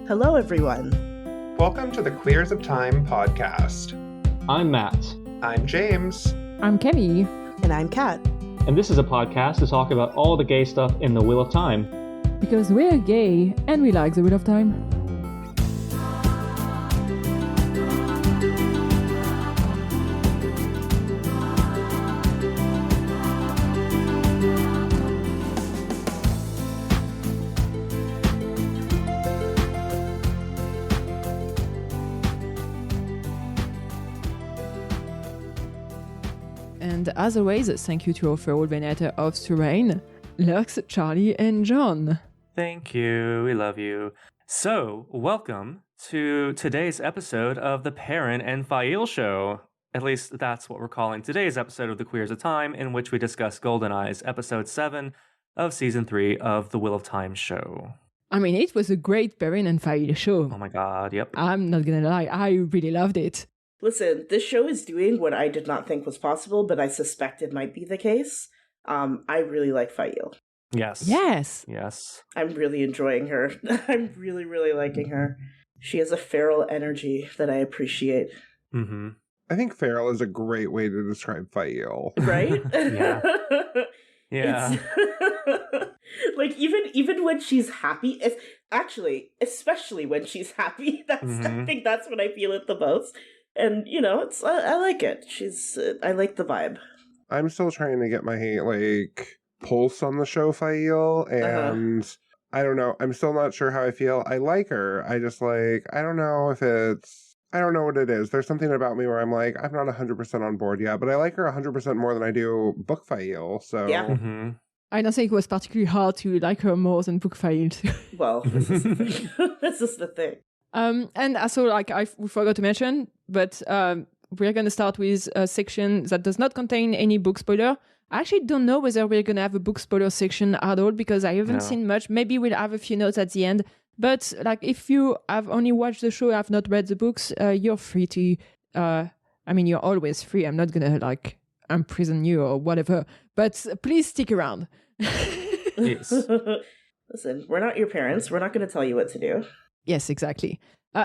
Hello, everyone. Welcome to the Queers of Time podcast. I'm Matt. I'm James. I'm Kenny. And I'm Kat. And this is a podcast to talk about all the gay stuff in the Wheel of Time. Because we're gay and we like the Wheel of Time. And as always, thank you to our third Venator of Terrain, Lux, Charlie, and John. Thank you. We love you. So, welcome to today's episode of the Perrin and Faile Show. At least that's what we're calling today's episode of the Queers of Time, in which we discuss Goldeneyes, episode 7 of season 3 of the Wheel of Time show. I mean, it was a great Perrin and Faile show. Oh my god, yep. I'm not gonna lie, I really loved it. Listen, this show is doing what I did not think was possible, but I suspect it might be the case. I really like Faile. Yes. Yes. I'm really enjoying her. I'm really, really liking her. She has a feral energy that I appreciate. Mm-hmm. I think feral is a great way to describe Faile. Right? Yeah. Yeah. Like, even when she's happy, especially when she's happy, I think that's when I feel it the most. And, you know, I like it. I like the vibe. I'm still trying to get my, pulse on the show Faile, and I don't know. I'm still not sure how I feel. I like her. I just, I don't know I don't know what it is. There's something about me where I'm I'm not 100% on board yet, but I like her 100% more than I do book Faile, so... Yeah. Mm-hmm. I don't think it was particularly hard to like her more than book Faile. Well, this is the thing. This is the thing. And also, we forgot to mention, but we're going to start with a section that does not contain any book spoiler. I actually don't know whether we're going to have a book spoiler section at all because I haven't seen much. Maybe we'll have a few notes at the end. But if you have only watched the show, have not read the books, you're free to... you're always free. I'm not going to imprison you or whatever. But please stick around. Yes. Listen, we're not your parents. We're not going to tell you what to do. Yes, exactly.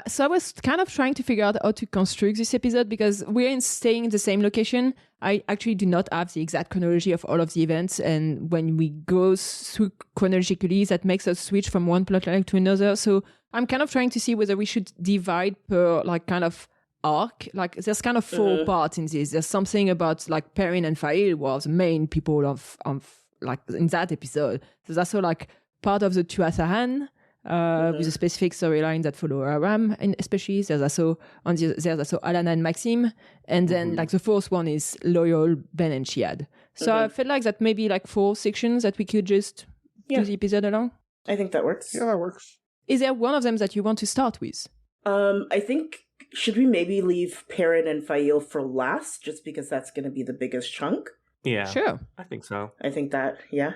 So I was kind of trying to figure out how to construct this episode because we're staying in the same location. I actually do not have the exact chronology of all of the events. And when we go through chronologically, that makes us switch from one plotline to another. So I'm kind of trying to see whether we should divide per kind of arc. There's kind of four parts in this. There's something about Perrin and Faile was the main people of in that episode. So that's all part of the Tuatharan. With a specific storyline that follow Aram, and especially there's also Alana and Maxim, and then the fourth one is Loyal, Ben and Chiad. So I felt like that maybe 4 sections that we could just do the episode along. I think that works. Yeah, that works. Is there one of them that you want to start with? I think, should we maybe leave Perrin and Faile for last, just because that's going to be the biggest chunk? Yeah. Sure. I think so. I think that, yeah.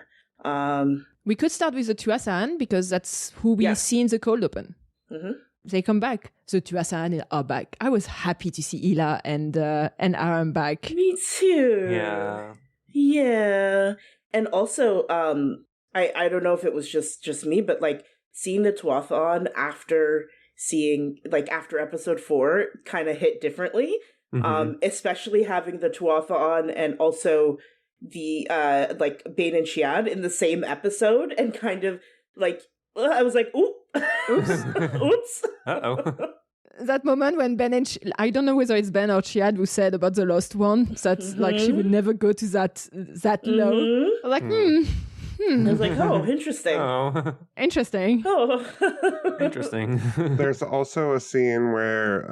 We could start with the Tuatharan because that's who we see in the cold open. Mm-hmm. They come back. The Tuatharan are back. I was happy to see Ila and Aram back. Me too. Yeah. Yeah. And also, I don't know if it was just me, but seeing the Tuatharan after after episode 4 kind of hit differently. Especially having the Tuatharan and also the Bane and Chiad in the same episode, and kind of I was like, oops. Uh-oh. That moment when Ben and I don't know whether it's Ben or Chiad who said about the lost one that she would never go to that low. I was I was like, oh, interesting. Oh. Interesting. Oh. Interesting. There's also a scene where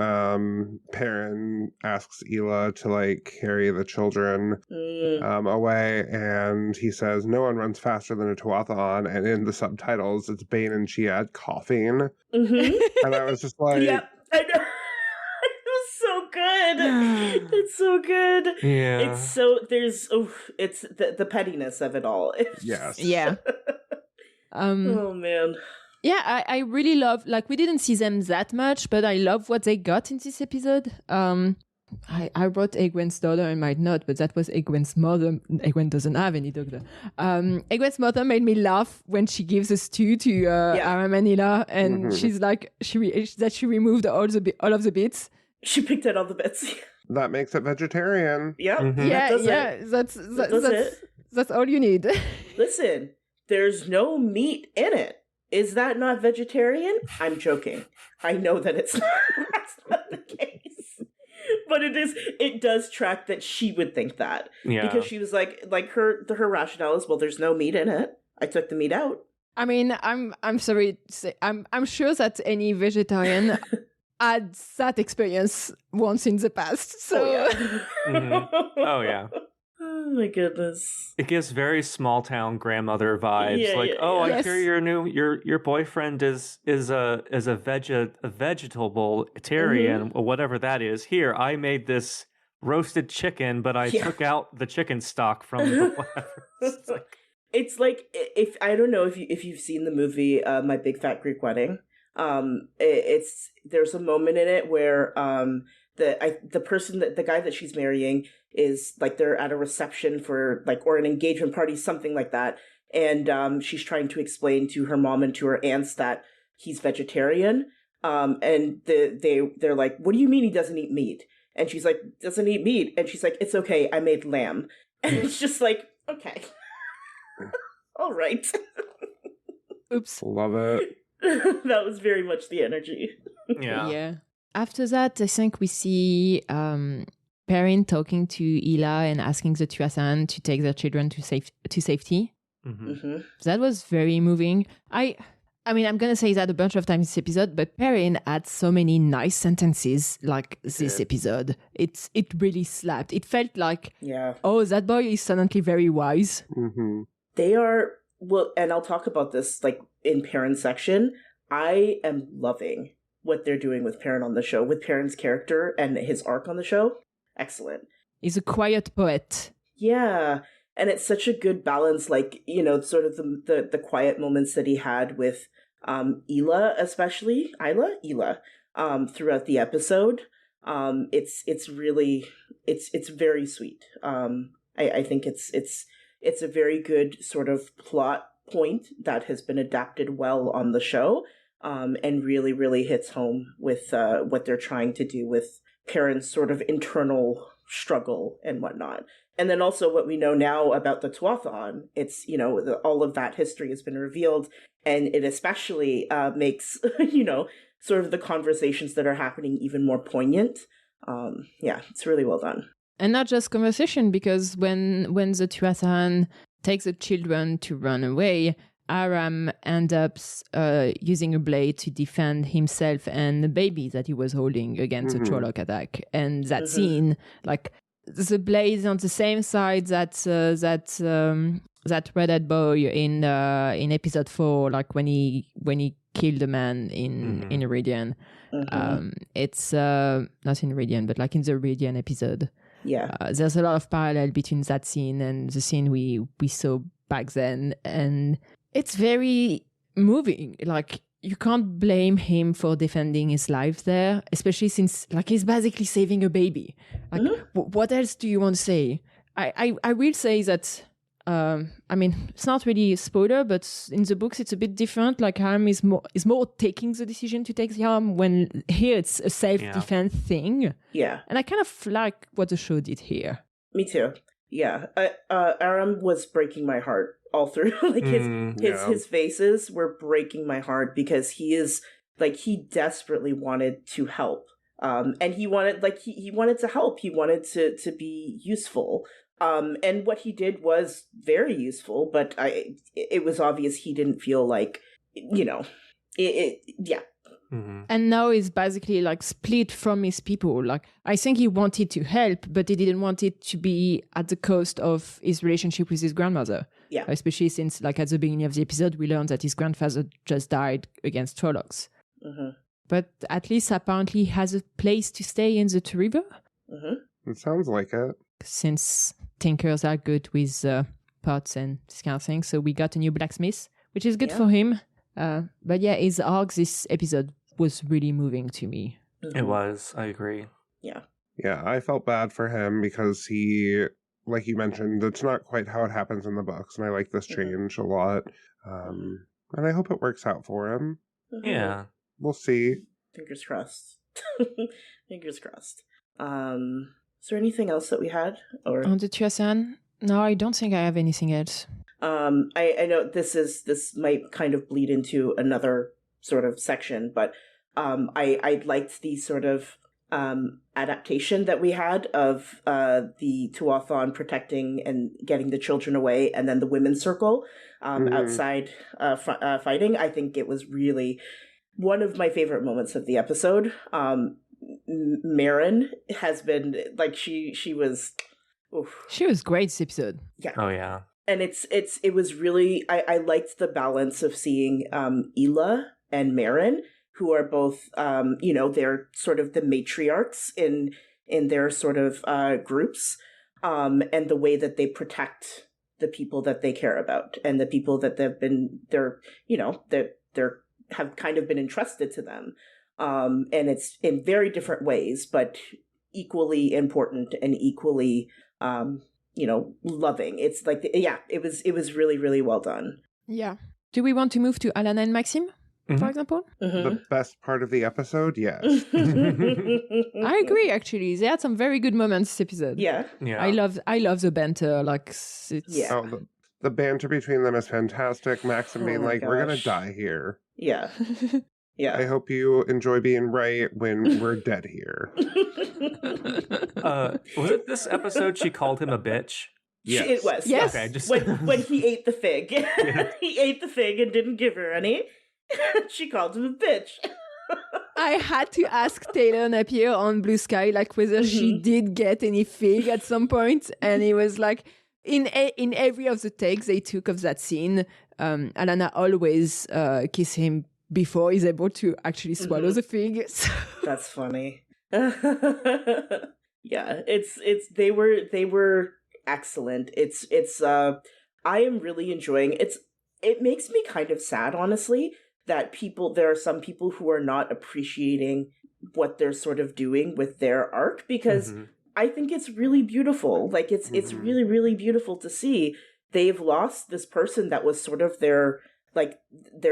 Perrin asks Ela to carry the children away, and he says no one runs faster than a Tuatharan, and in the subtitles it's Bane and Chiad coughing. And I was just yep, I know. So good. It's so good. Yeah. It's so it's the pettiness of it all. Yes. Yeah. Oh man. Yeah, I really love we didn't see them that much, but I love what they got in this episode. I wrote Egwene's daughter in my note, but that was Egwene's mother. Egwene doesn't have any daughter. Egwene's mother made me laugh when she gives a stew to Aram and Ila, and she's like, she removed all of the bits. She picked out all the bits. That makes it vegetarian. Yep. That's it. That's all you need. Listen, there's no meat in it. Is that not vegetarian? I'm joking. I know that that's not the case. But it does track that she would think that. Yeah. Because she was like her rationale is, well, there's no meat in it. I took the meat out. I mean, I'm sorry to say, I'm sure that any vegetarian had that experience once in the past. So Oh yeah. Oh my goodness. It gives very small town grandmother vibes. I hear your boyfriend is a vegetarian or whatever that is. Here, I made this roasted chicken, but I took out the chicken stock from the whatever. It's like if I don't know if you've seen the movie My Big Fat Greek Wedding. There's a moment in it where the guy that she's marrying is like they're at a reception for or an engagement party, something like that, and she's trying to explain to her mom and to her aunts that he's vegetarian, and they're like, what do you mean he doesn't eat meat? And she's like, doesn't eat meat, and she's like, it's okay, I made lamb. And it's just like, okay. All right. Oops. Love it. That was very much the energy. Yeah. After that, I think we see Perrin talking to Ila and asking the Tuathan to take their children to safety. That was very moving. I mean, I'm going to say that a bunch of times this episode, but Perrin had so many nice sentences like this episode. It really slapped. It felt like, oh, that boy is suddenly very wise. They are, well, and I'll talk about this in Perrin's section. I am loving what they're doing with Perrin on the show, with Perrin's character and his arc on the show. Excellent. He's a quiet poet. Yeah. And it's such a good balance, sort of the quiet moments that he had with Ila, especially Ila, throughout the episode. It's really very sweet. I think it's a very good sort of plot point that has been adapted well on the show, and really, really hits home with what they're trying to do with Perrin's sort of internal struggle and whatnot. And then also what we know now about the Tuathan, it's, all of that history has been revealed, and it especially makes, sort of the conversations that are happening even more poignant. It's really well done. And not just conversation, because when the Tuathan takes the children to run away, Aram ends up using a blade to defend himself and the baby that he was holding against a Trolloc attack. And that scene, the blade is on the same side that redhead boy in episode 4, when he killed a man in Iridian. It's not in Iridian, but in the Iridian episode. Yeah. There's a lot of parallel between that scene and the scene we saw back then, and it's very moving. You can't blame him for defending his life there, especially since he's basically saving a baby. What else do you want to say? I will say that it's not really a spoiler, but in the books it's a bit different. Aram is more taking the decision to take the arm, when here it's a self-defense thing. Yeah. And I kind of like what the show did here. Me too. Yeah. Aram was breaking my heart all through. His faces were breaking my heart, because he is he desperately wanted to help. And he wanted he wanted to help. He wanted to be useful. And what he did was very useful, but it was obvious he didn't feel yeah. And now he's basically split from his people. I think he wanted to help, but he didn't want it to be at the cost of his relationship with his grandmother. Yeah. Especially since, at the beginning of the episode, we learned that his grandfather just died against Trollocs. But at least apparently he has a place to stay in the River. It sounds like it. Since tinkers are good with pots and this kind of thing. So we got a new blacksmith, which is good for him. But yeah, his arc this episode was really moving to me. It was. I agree. Yeah. Yeah, I felt bad for him because he, like you mentioned, it's not quite how it happens in the books, and I like this change a lot. And I hope it works out for him. Yeah. We'll see. Fingers crossed. Fingers crossed. Is there anything else that we had? Or On the Tuasan? No, I don't think I have anything else. I know this might kind of bleed into another sort of section, but I liked the sort of adaptation that we had of the Tuathon protecting and getting the children away, and then the women's circle outside fighting. I think it was really one of my favorite moments of the episode. Marin has been like she was. Oof. She was great this episode. Yeah. Oh yeah. And it was really I liked the balance of seeing Ela and Marin, who are both they're sort of the matriarchs in their sort of groups, and the way that they protect the people that they care about and the people that they're have kind of been entrusted to them, and it's in very different ways, but equally important and equally loving. It's like it was really, really well done. Yeah. Do we want to move to Alana and Maxime, for example? The best part of the episode, yes. I agree. Actually, they had some very good moments this episode. Yeah. I love the banter. Like, it's The banter between them is fantastic. Maxim being like, "We're gonna die here." Yeah. Yeah. I hope you enjoy being right when we're dead here. Was it this episode she called him a bitch? Yes. It was. Yes. Okay, just When he ate the fig. He ate the fig and didn't give her any. She called him a bitch. I had to ask Taylor Napier on Blue Sky, like, whether she did get any fig at some point, and it was like, in every of the takes they took of that scene, Alana always kiss him before he's able to actually swallow the fig. So. That's funny. Yeah, they were excellent. It's I am really enjoying it makes me kind of sad, honestly, that there are some people who are not appreciating what they're sort of doing with their arc, because I think it's really beautiful. Like it's really, really beautiful to see. They've lost this person that was sort of their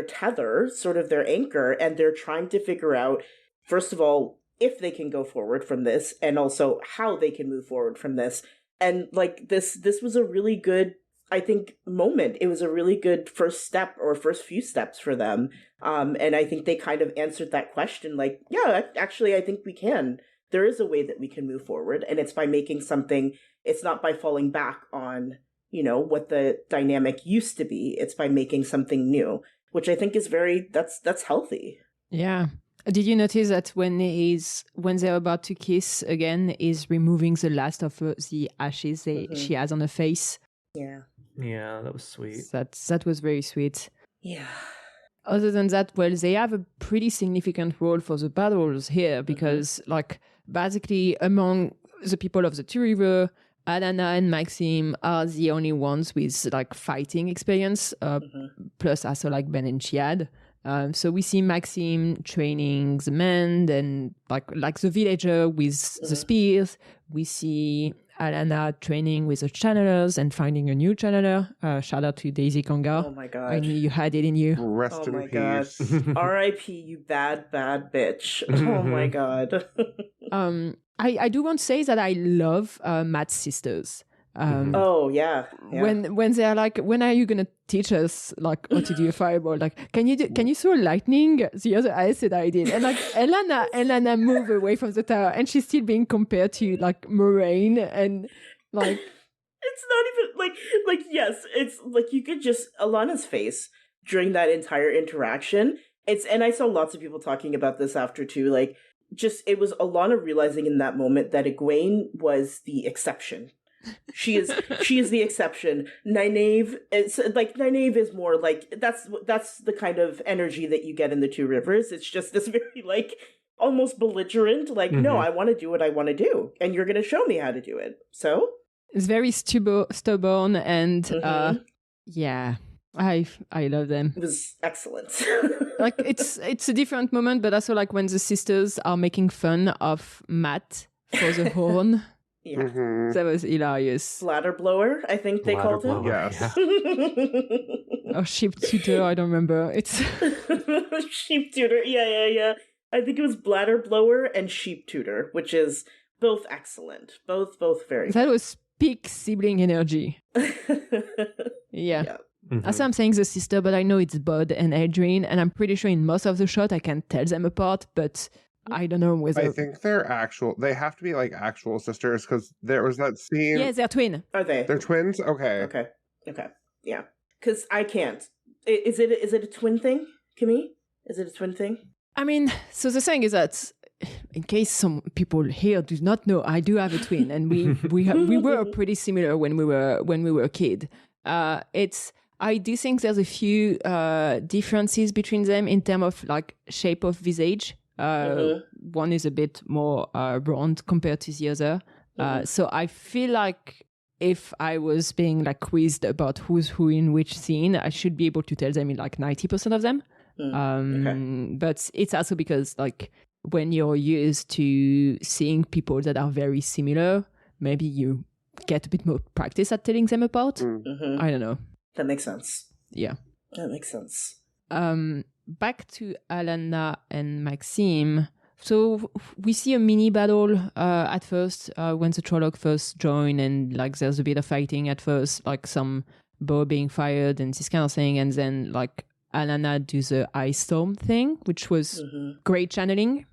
tether, sort of their anchor, and they're trying to figure out, first of all, if they can go forward from this, and also how they can move forward from this. And like this was a really good, I think, moment. It was a really good first step, or first few steps for them. And I think they kind of answered that question, like, yeah, actually, I think we can. There is a way that we can move forward, and it's by making something, it's not by falling back on what the dynamic used to be. It's by making something new, which I think is that's healthy. Yeah. Did you notice that when they're about to kiss again, is removing the last of the ashes she has on her face? Yeah. Yeah, that was sweet. That was very sweet. Yeah. Other than that, well, they have a pretty significant role for the battles here, because like basically among the people of the Two River, Alana and Maxime are the only ones with like fighting experience, plus also like Ben and Chiad. So we see Maxime training the men, and like the villager with the spears. We see Alana training with the channelers and finding a new channeler. Shout out to Daisy Konga. Oh my god. I knew you had it in you. Rest in peace. R.I.P. you bad bitch. Oh my god. I do want to say that I love Matt's sisters. Oh yeah. When they're like, when are you gonna teach us like how to do a fireball? Like, can you throw lightning? The other eye said I did, and like Elana moved away from the tower, and she's still being compared to like Moraine, and like it's not even like yes, it's like you could just Alana's face during that entire interaction. And I saw lots of people talking about this after too. Like, just it was Alana realizing in that moment that Egwene was the exception. She is the exception. Nynaeve is more like that's the kind of energy that you get in the Two Rivers. It's just this very like almost belligerent, like, no, I want to do what I want to do, and you're going to show me how to do it. So it's very stubborn, and yeah, I love them. It was excellent. Like it's a different moment, but also like when the sisters are making fun of Matt for the horn. Yeah. Mm-hmm. That was hilarious. Bladder blower, I think they Bladder called him. blower, Yes. yeah. Or sheep tutor, I don't remember. It's Sheep tutor. Yeah. I think it was bladder blower and sheep tutor, which is both excellent. Both very that was peak sibling energy. Yeah. Yeah. Mhm. As I'm saying the sister, but I know it's Bud and Adrian, and I'm pretty sure in most of the shot I can tell them apart, but I don't know whether. I think they have to be like actual sisters because there was that scene. Yeah, they're twin. Are they? They're twins? Okay. Okay. Yeah. Because I can't. Is it a twin thing, Kimmy? Is it a twin thing? I mean, so the thing is that, in case some people here do not know, I do have a twin, and we were pretty similar when we were a kid. I do think there's a few differences between them in terms of like shape of visage. One is a bit more round compared to the other. So I feel like if I was being like quizzed about who's who in which scene, I should be able to tell them in like 90% of them. But it's also because like when you're used to seeing people that are very similar, maybe you get a bit more practice at telling them apart. I don't know. That makes sense. Yeah. That makes sense. Back to Alana and Maxime. So we see a mini battle at first when the Trolloc first join, and like there's a bit of fighting at first, like some bow being fired and this kind of thing, and then like Alana do the ice storm thing, which was great channeling.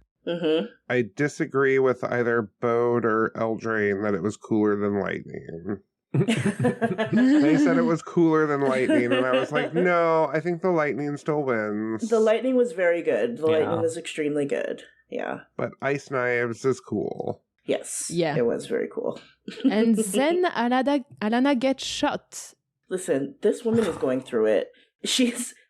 I disagree with either Bode or Eldraine that it was cooler than lightning. They said it was cooler than lightning, and I was like, no, I think the lightning still wins. The lightning was very good. The lightning was extremely good. Yeah. But ice knives is cool. Yes. Yeah. It was very cool. And then Alana gets shot. Listen, this woman is going through it.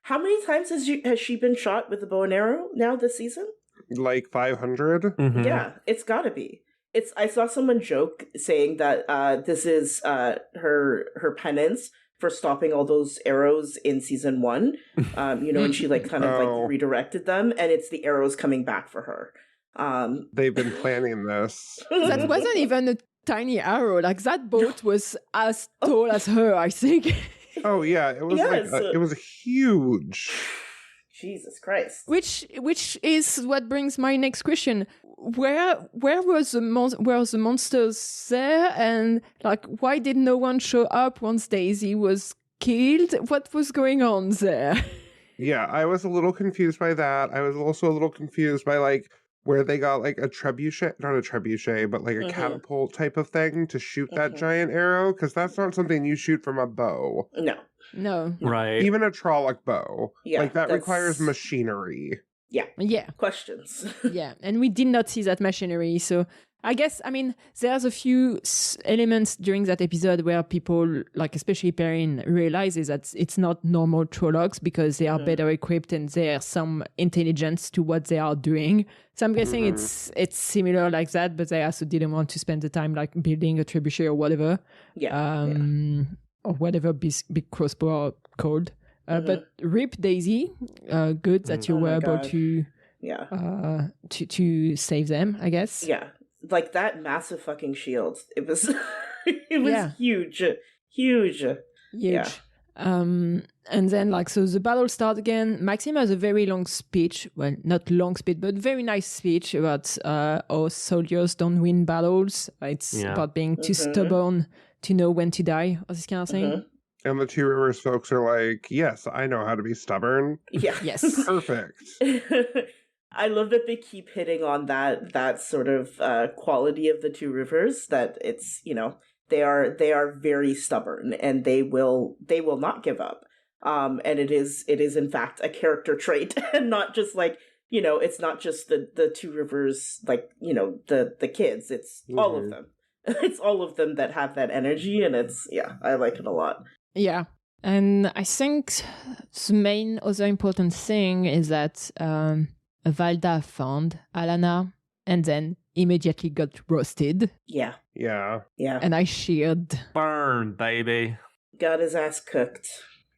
How many times has she been shot with a bow and arrow now this season? Like 500? Mhm. Yeah, it's gotta be. I saw someone joke saying that this is her penance for stopping all those arrows in season 1. And she like kind of like redirected them, and it's the arrows coming back for her. They've been planning this. That wasn't even a tiny arrow. Like that boat was as tall as her, I think. Oh yeah, it was Yes. it was huge. Jesus Christ. Which is what brings my next question. Where were the monsters there, and like why did no one show up once Daisy was killed? What was going on there? Yeah, I was a little confused by that. I was also a little confused by like where they got like a trebuchet, not a trebuchet, but like a catapult type of thing to shoot that giant arrow, because that's not something you shoot from a bow. No. Right. Even a Trolloc bow. Yeah, like that that's- requires machinery. Yeah. Questions. Yeah, and we did not see that machinery, so I guess, there's a few elements during that episode where people, like especially Perrin, realizes that it's not normal Trollocs because they are better equipped and there's some intelligence to what they are doing. So I'm guessing it's similar like that, but they also didn't want to spend the time like building a trebuchet or whatever. Or whatever big crossbow are called. But rip Daisy, good that you were able to to save them, I guess. Yeah. Like that massive fucking shield. It was huge. Huge. Yeah. And then so the battle starts again. Maxime has a very long speech. Well, not long speech, but very nice speech about how soldiers don't win battles. It's about being too stubborn to know when to die, or this kind of thing. And the Two Rivers folks are like, yes, I know how to be stubborn. Yeah. Yes. Perfect. I love that they keep hitting on that sort of quality of the Two Rivers, that it's, they are very stubborn and they will not give up. And it is in fact a character trait and not just like, it's not just the Two Rivers, like, the kids, it's all of them. It's all of them that have that energy, and I like it a lot. Yeah. And I think the main other important thing is that Valda found Alana and then immediately got roasted. Yeah. Yeah. Yeah. And I cheered. Burn, baby. Got his ass cooked.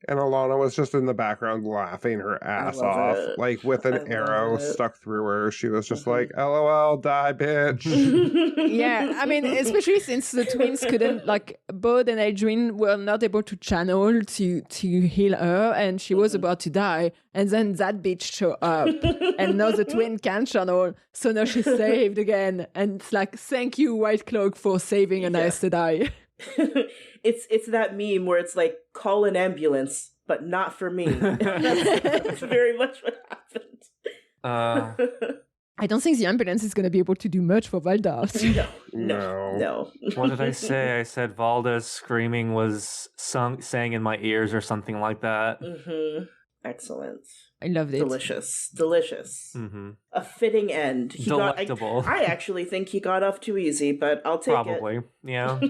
And Alana was just in the background laughing her ass off, it. like with an arrow stuck through her. She was just like, LOL, die, bitch. Yeah, I mean, especially since the twins couldn't, like, Bode and Adrian were not able to channel to heal her, and she was about to die. And then that bitch showed up, and now the twin can channel, so now she's saved again. And it's like, thank you, White Cloak, for saving an Aes Sedai. It's that meme where it's like, call an ambulance, but not for me. That's very much what happened. I don't think the ambulance is going to be able to do much for Valdar. No. What did I say? I said Valda's screaming was sang in my ears or something like that. Excellent. I loved it. Delicious. A fitting end. Delectable. I actually think he got off too easy, but I'll take it. Probably, yeah.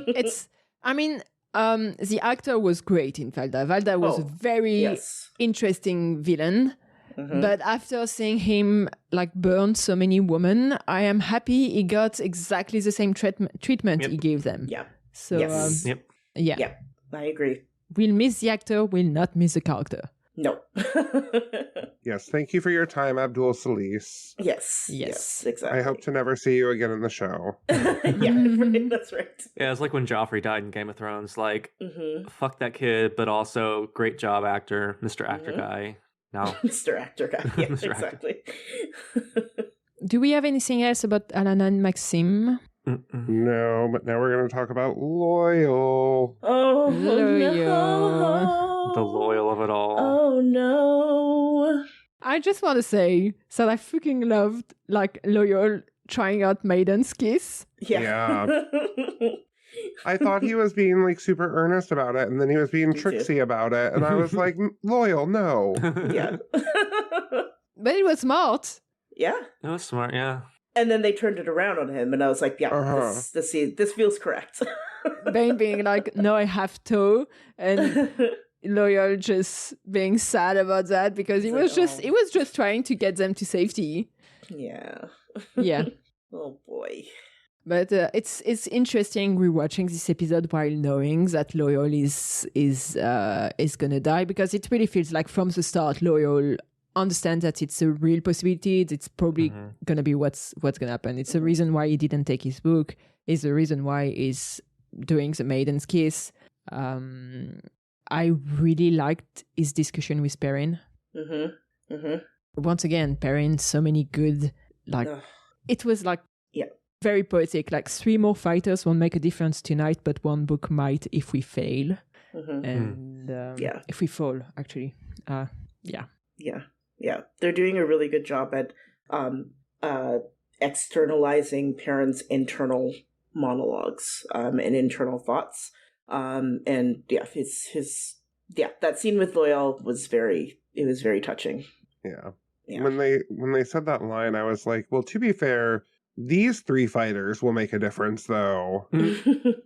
The actor was great in Valda. Valda was a very interesting villain. But after seeing him like burn so many women, I am happy he got exactly the same treatment he gave them. Yeah. So Yeah, I agree. We'll miss the actor, we'll not miss the character. No. Yes, thank you for your time, Abdul Salis. Yes, exactly. I hope to never see you again in the show. Yeah, that's right. Yeah, it's like when Joffrey died in Game of Thrones. Like, fuck that kid, but also great job, actor, Mr. Actor Guy. No. Mr. Actor Guy. Yeah, exactly. Do we have anything else about Alana and Maxim? No, but now we're going to talk about Loyal. Oh, Loyal. No. The Loyal of it all. Oh, no. I just want to say that I freaking loved, like, Loyal trying out Maiden's Kiss. Yeah. I thought he was being, like, super earnest about it, and then he was being tricksy about it, and I was like, Loyal, no. Yeah. But it was smart. Yeah. It was smart, yeah. And then they turned it around on him, and I was like, yeah, this feels correct. Bane being like, no, I have to. And Loyal just being sad about that because he was just trying to get them to safety. Yeah. Yeah. Oh boy. But it's interesting rewatching this episode while knowing that Loyal is gonna die, because it really feels like from the start Loyal understands that it's a real possibility. It's probably gonna be what's gonna happen. It's the reason why he didn't take his book. It's the reason why he's doing the Maiden's Kiss. I really liked his discussion with Perrin. Once again, Perrin, so many good, like, it was like very poetic. Like, 3 more fighters won't make a difference tonight, but 1 book might if we fail. And if we fall, actually. Yeah. They're doing a really good job at externalizing Perrin's internal monologues and internal thoughts. And that scene with Loyal was very touching. Yeah. When they said that line, I was like, well, to be fair, these 3 fighters will make a difference, though.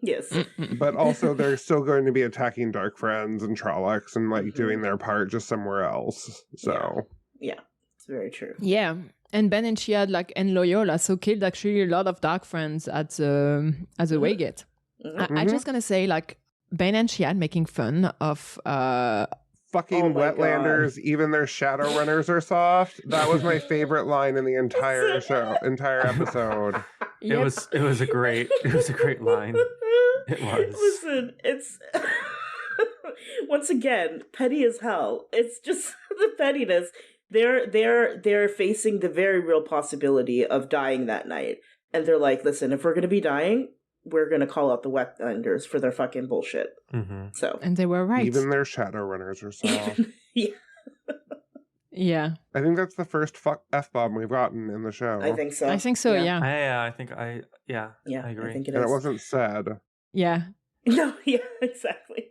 Yes. But also, they're still going to be attacking Dark Friends and Trollocs and, like, doing their part just somewhere else. So. Yeah, it's very true. Yeah. And Ben and Shiad, like, and Loyal also killed actually a lot of Dark Friends at the Waygate. I'm just gonna say, like, Ben and Shiad making fun of fucking Wetlanders, even their Shadowrunners are soft. That was my favorite line in the entire episode. Yep. It was a great line. It was. Listen, it's once again petty as hell. It's just the pettiness. They're facing the very real possibility of dying that night, and they're like, listen, if we're gonna be dying, we're gonna call out the Wetlanders for their fucking bullshit. So, and they were right. Even their Shadowrunners are soft. Yeah. I think that's the first F-bomb we've gotten in the show. I think so. Yeah. I agree. I think it and is. It wasn't said. Yeah. No, yeah, exactly.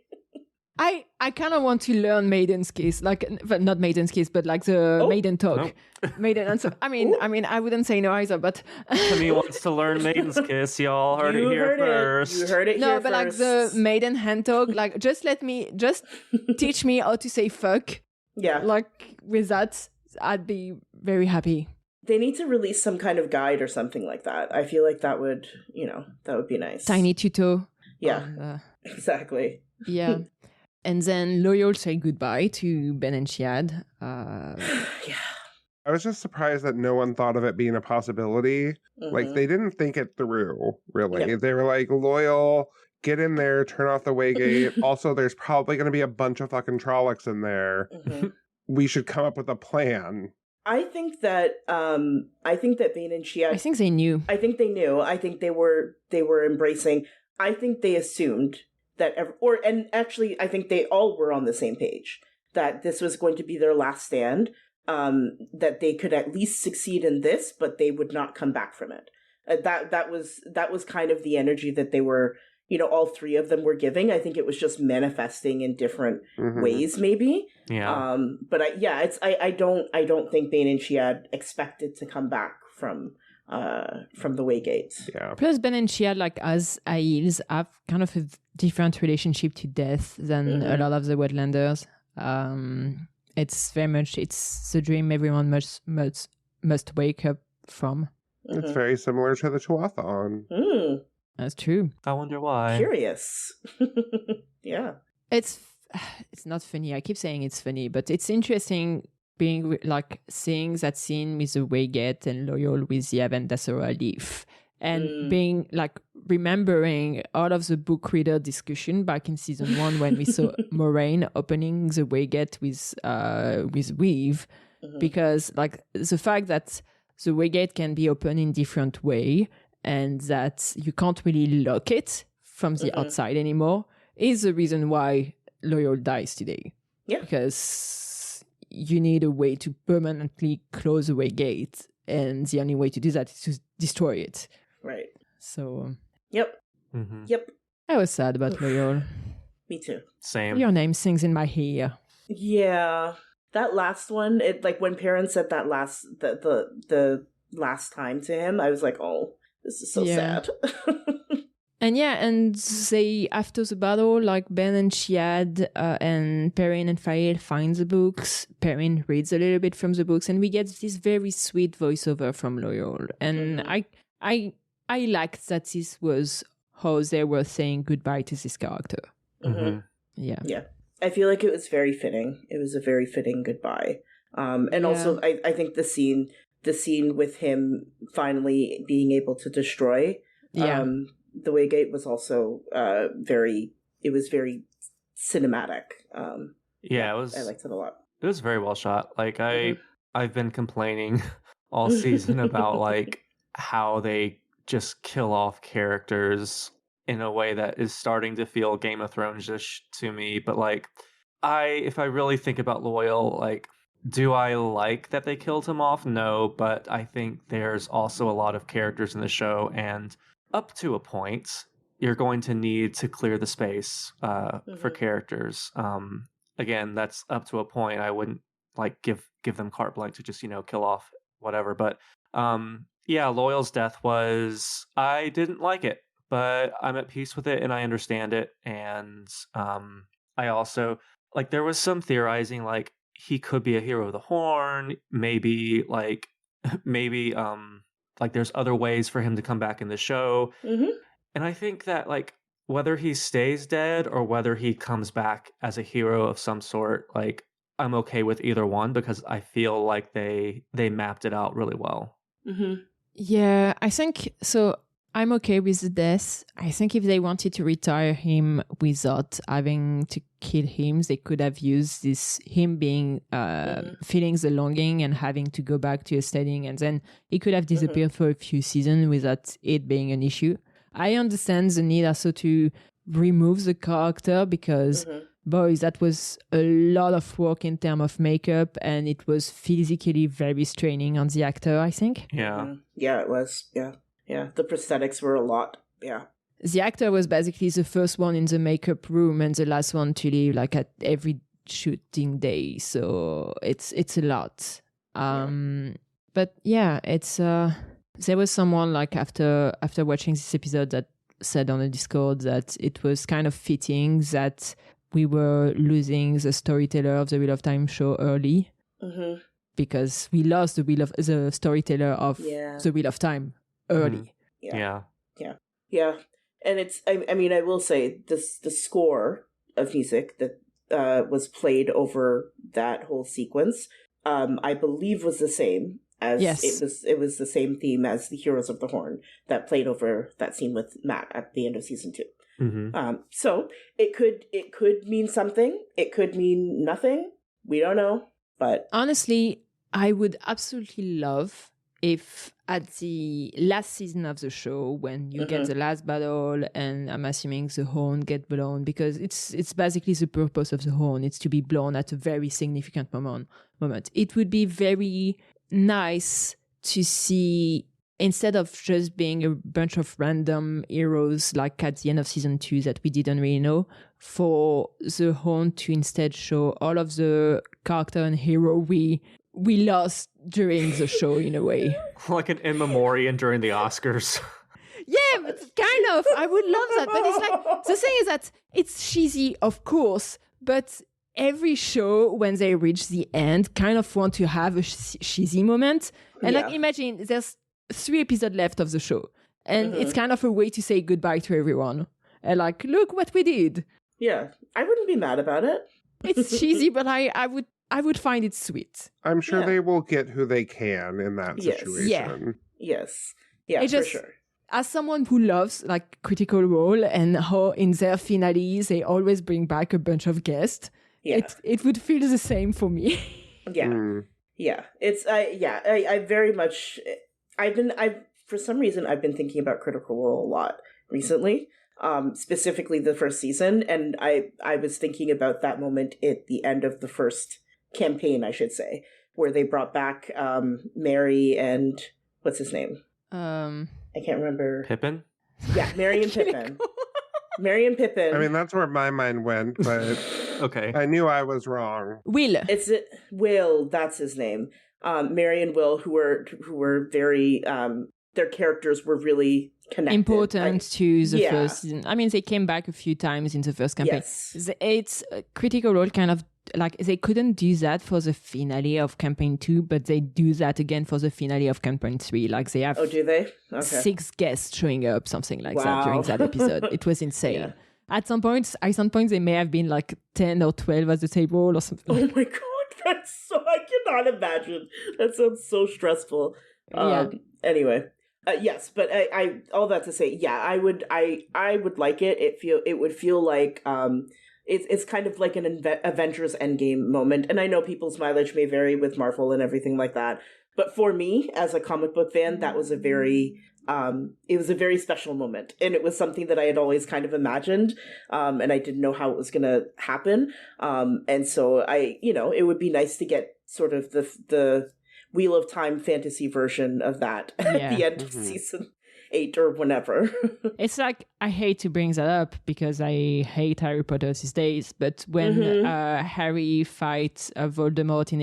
I kind of want to learn Maiden's Kiss, like, not Maiden's Kiss, but like the Maiden talk. No. Maiden answer. I mean, I wouldn't say no either, but Timmy wants to learn Maiden's Kiss. Y'all heard it here first. You heard it no, here but first. like the Maiden hand talk, like, just teach me how to say fuck. Yeah. Like, with that, I'd be very happy. They need to release some kind of guide or something like that. I feel like that would be nice. Tiny tuto. Yeah. Exactly. Yeah. And then Loyal said goodbye to Ben and Chiad. Yeah. I was just surprised that no one thought of it being a possibility. Like, they didn't think it through, really. Yep. They were like, Loyal, get in there, turn off the Waygate. Also, there's probably going to be a bunch of fucking Trollocs in there. We should come up with a plan. I think that Bane and Chiad. I think they knew. I think they knew. I think they were embracing. I think they assumed that, and actually, I think they all were on the same page that this was going to be their last stand. That they could at least succeed in this, but they would not come back from it. That was kind of the energy that they were, all three of them were giving. I think it was just manifesting in different ways, maybe. Yeah. But I don't think Bane and Chiad expected to come back from the Waygate. Yeah. Plus, Ben and Chiad, like as Ailes, have kind of a different relationship to death than a lot of the Wetlanders. It's very much, it's the dream everyone must wake up from. It's very similar to the Tuathon. That's true. I wonder why. Curious. Yeah. It's not funny. I keep saying it's funny, but it's interesting being like seeing that scene with the Waygate and Loyal with the Avendasora leaf. And being like remembering all of the book reader discussion back in season 1 when we saw Moraine opening the Waygate with Weave, because like the fact that the Waygate can be opened in different way and that you can't really lock it from the outside anymore is the reason why Loyal dies today. Yeah, because you need a way to permanently close the Waygate, and the only way to do that is to destroy it. Right. So. Yep. Yep. I was sad about Loyal. Me too. Same. Your name sings in my ear. Yeah. That last one, it like when Perrin said that the last time to him, I was like, oh, this is so sad. And they, after the battle, like Ben and Chiad and Perrin and Faile find the books. Perrin reads a little bit from the books, and we get this very sweet voiceover from Loyal. And I liked that this was how they were saying goodbye to this character. Yeah. I feel like it was very fitting. It was a very fitting goodbye. Also, I think the scene with him finally being able to destroy the Waygate was also very cinematic. It was. I liked it a lot. It was very well shot. Like I've been complaining all season about like how they just kill off characters in a way that is starting to feel Game of Thrones-ish to me. But like, if I really think about Loyal, like, do I like that they killed him off? No, but I think there's also a lot of characters in the show, and up to a point, you're going to need to clear the space for characters. Again, that's up to a point. I wouldn't like give them carte blanche to just kill off whatever. But Loyal's death was, I didn't like it, but I'm at peace with it and I understand it. And I also like there was some theorizing like he could be a hero of the Horn, maybe there's other ways for him to come back in the show. And I think that like whether he stays dead or whether he comes back as a hero of some sort, like I'm okay with either one because I feel like they mapped it out really well. Yeah, I think so. I'm okay with the death. I think if they wanted to retire him without having to kill him, they could have used him being feeling the longing and having to go back to a setting, and then he could have disappeared for a few seasons without it being an issue. I understand the need also to remove the character because, boy, that was a lot of work in terms of makeup, and it was physically very straining on the actor, I think. Yeah. Yeah, it was. Yeah, the prosthetics were a lot. Yeah. The actor was basically the first one in the makeup room and the last one to leave like at every shooting day. So it's a lot. But yeah, it's there was someone like after watching this episode that said on the Discord that it was kind of fitting that we were losing the storyteller of the Wheel of Time show early because we lost the storyteller of the Wheel of Time early. Yeah. And it's I mean I will say the score of music that played over that whole sequence, I believe was the same as it was the same theme as the Heroes of the Horn that played over that scene with Matt at the end of season 2. Mm-hmm. So it could mean something. It could mean nothing. We don't know. But honestly, I would absolutely love if at the last season of the show, when you get the last battle, and I'm assuming the horn get blown, because it's basically the purpose of the horn. It's to be blown at a very significant moment. It would be very nice to see, instead of just being a bunch of random heroes like at the end of season 2 that we didn't really know, for the horn to instead show all of the character and hero we lost during the show in a way. Like an in memoriam during the Oscars. Yeah, but kind of. I would love that. But it's like, the thing is that it's cheesy, of course, but every show, when they reach the end, kind of want to have a cheesy moment. And like, imagine there's 3 episodes left of the show, and it's kind of a way to say goodbye to everyone. And like, look what we did. Yeah, I wouldn't be mad about it. It's cheesy, but I would find it sweet. I'm sure they will get who they can in that situation. Yes. Yeah, for sure. As someone who loves like Critical Role and how in their finales they always bring back a bunch of guests, it would feel the same for me. Yeah. It's I very much for some reason I've been thinking about Critical Role a lot recently. Specifically the first season, and I was thinking about that moment at the end of the first campaign, I should say, where they brought back Mary and what's his name? I can't remember. Pippin? Yeah, Mary and Pippin. Mary and Pippin. I mean, that's where my mind went, but okay. I knew I was wrong. Will. Will, that's his name. Mary and Will, who were very their characters were really connected. Important to the first season. I mean, they came back a few times in the first campaign. Yes. It's a Critical Role kind of like, they couldn't do that for the finale of campaign 2, but they do that again for the finale of campaign 3. Like, they have do they? Okay. 6 guests showing up, something like that during that episode. It was insane. Yeah. At some point they may have been like 10 or 12 at the table or something. Oh my god, I cannot imagine. That sounds so stressful. Anyway. Yes, but I all that to say, I would like it. It would feel like it's kind of like an Avengers Endgame moment. And I know people's mileage may vary with Marvel and everything like that, but for me as a comic book fan, that was a very special moment, and it was something that I had always kind of imagined, and I didn't know how it was going to happen. And so it would be nice to get sort of the Wheel of Time fantasy version of that at the end of season 8 or whenever. It's like, I hate to bring that up because I hate Harry Potter these days, but when Harry fights Voldemort in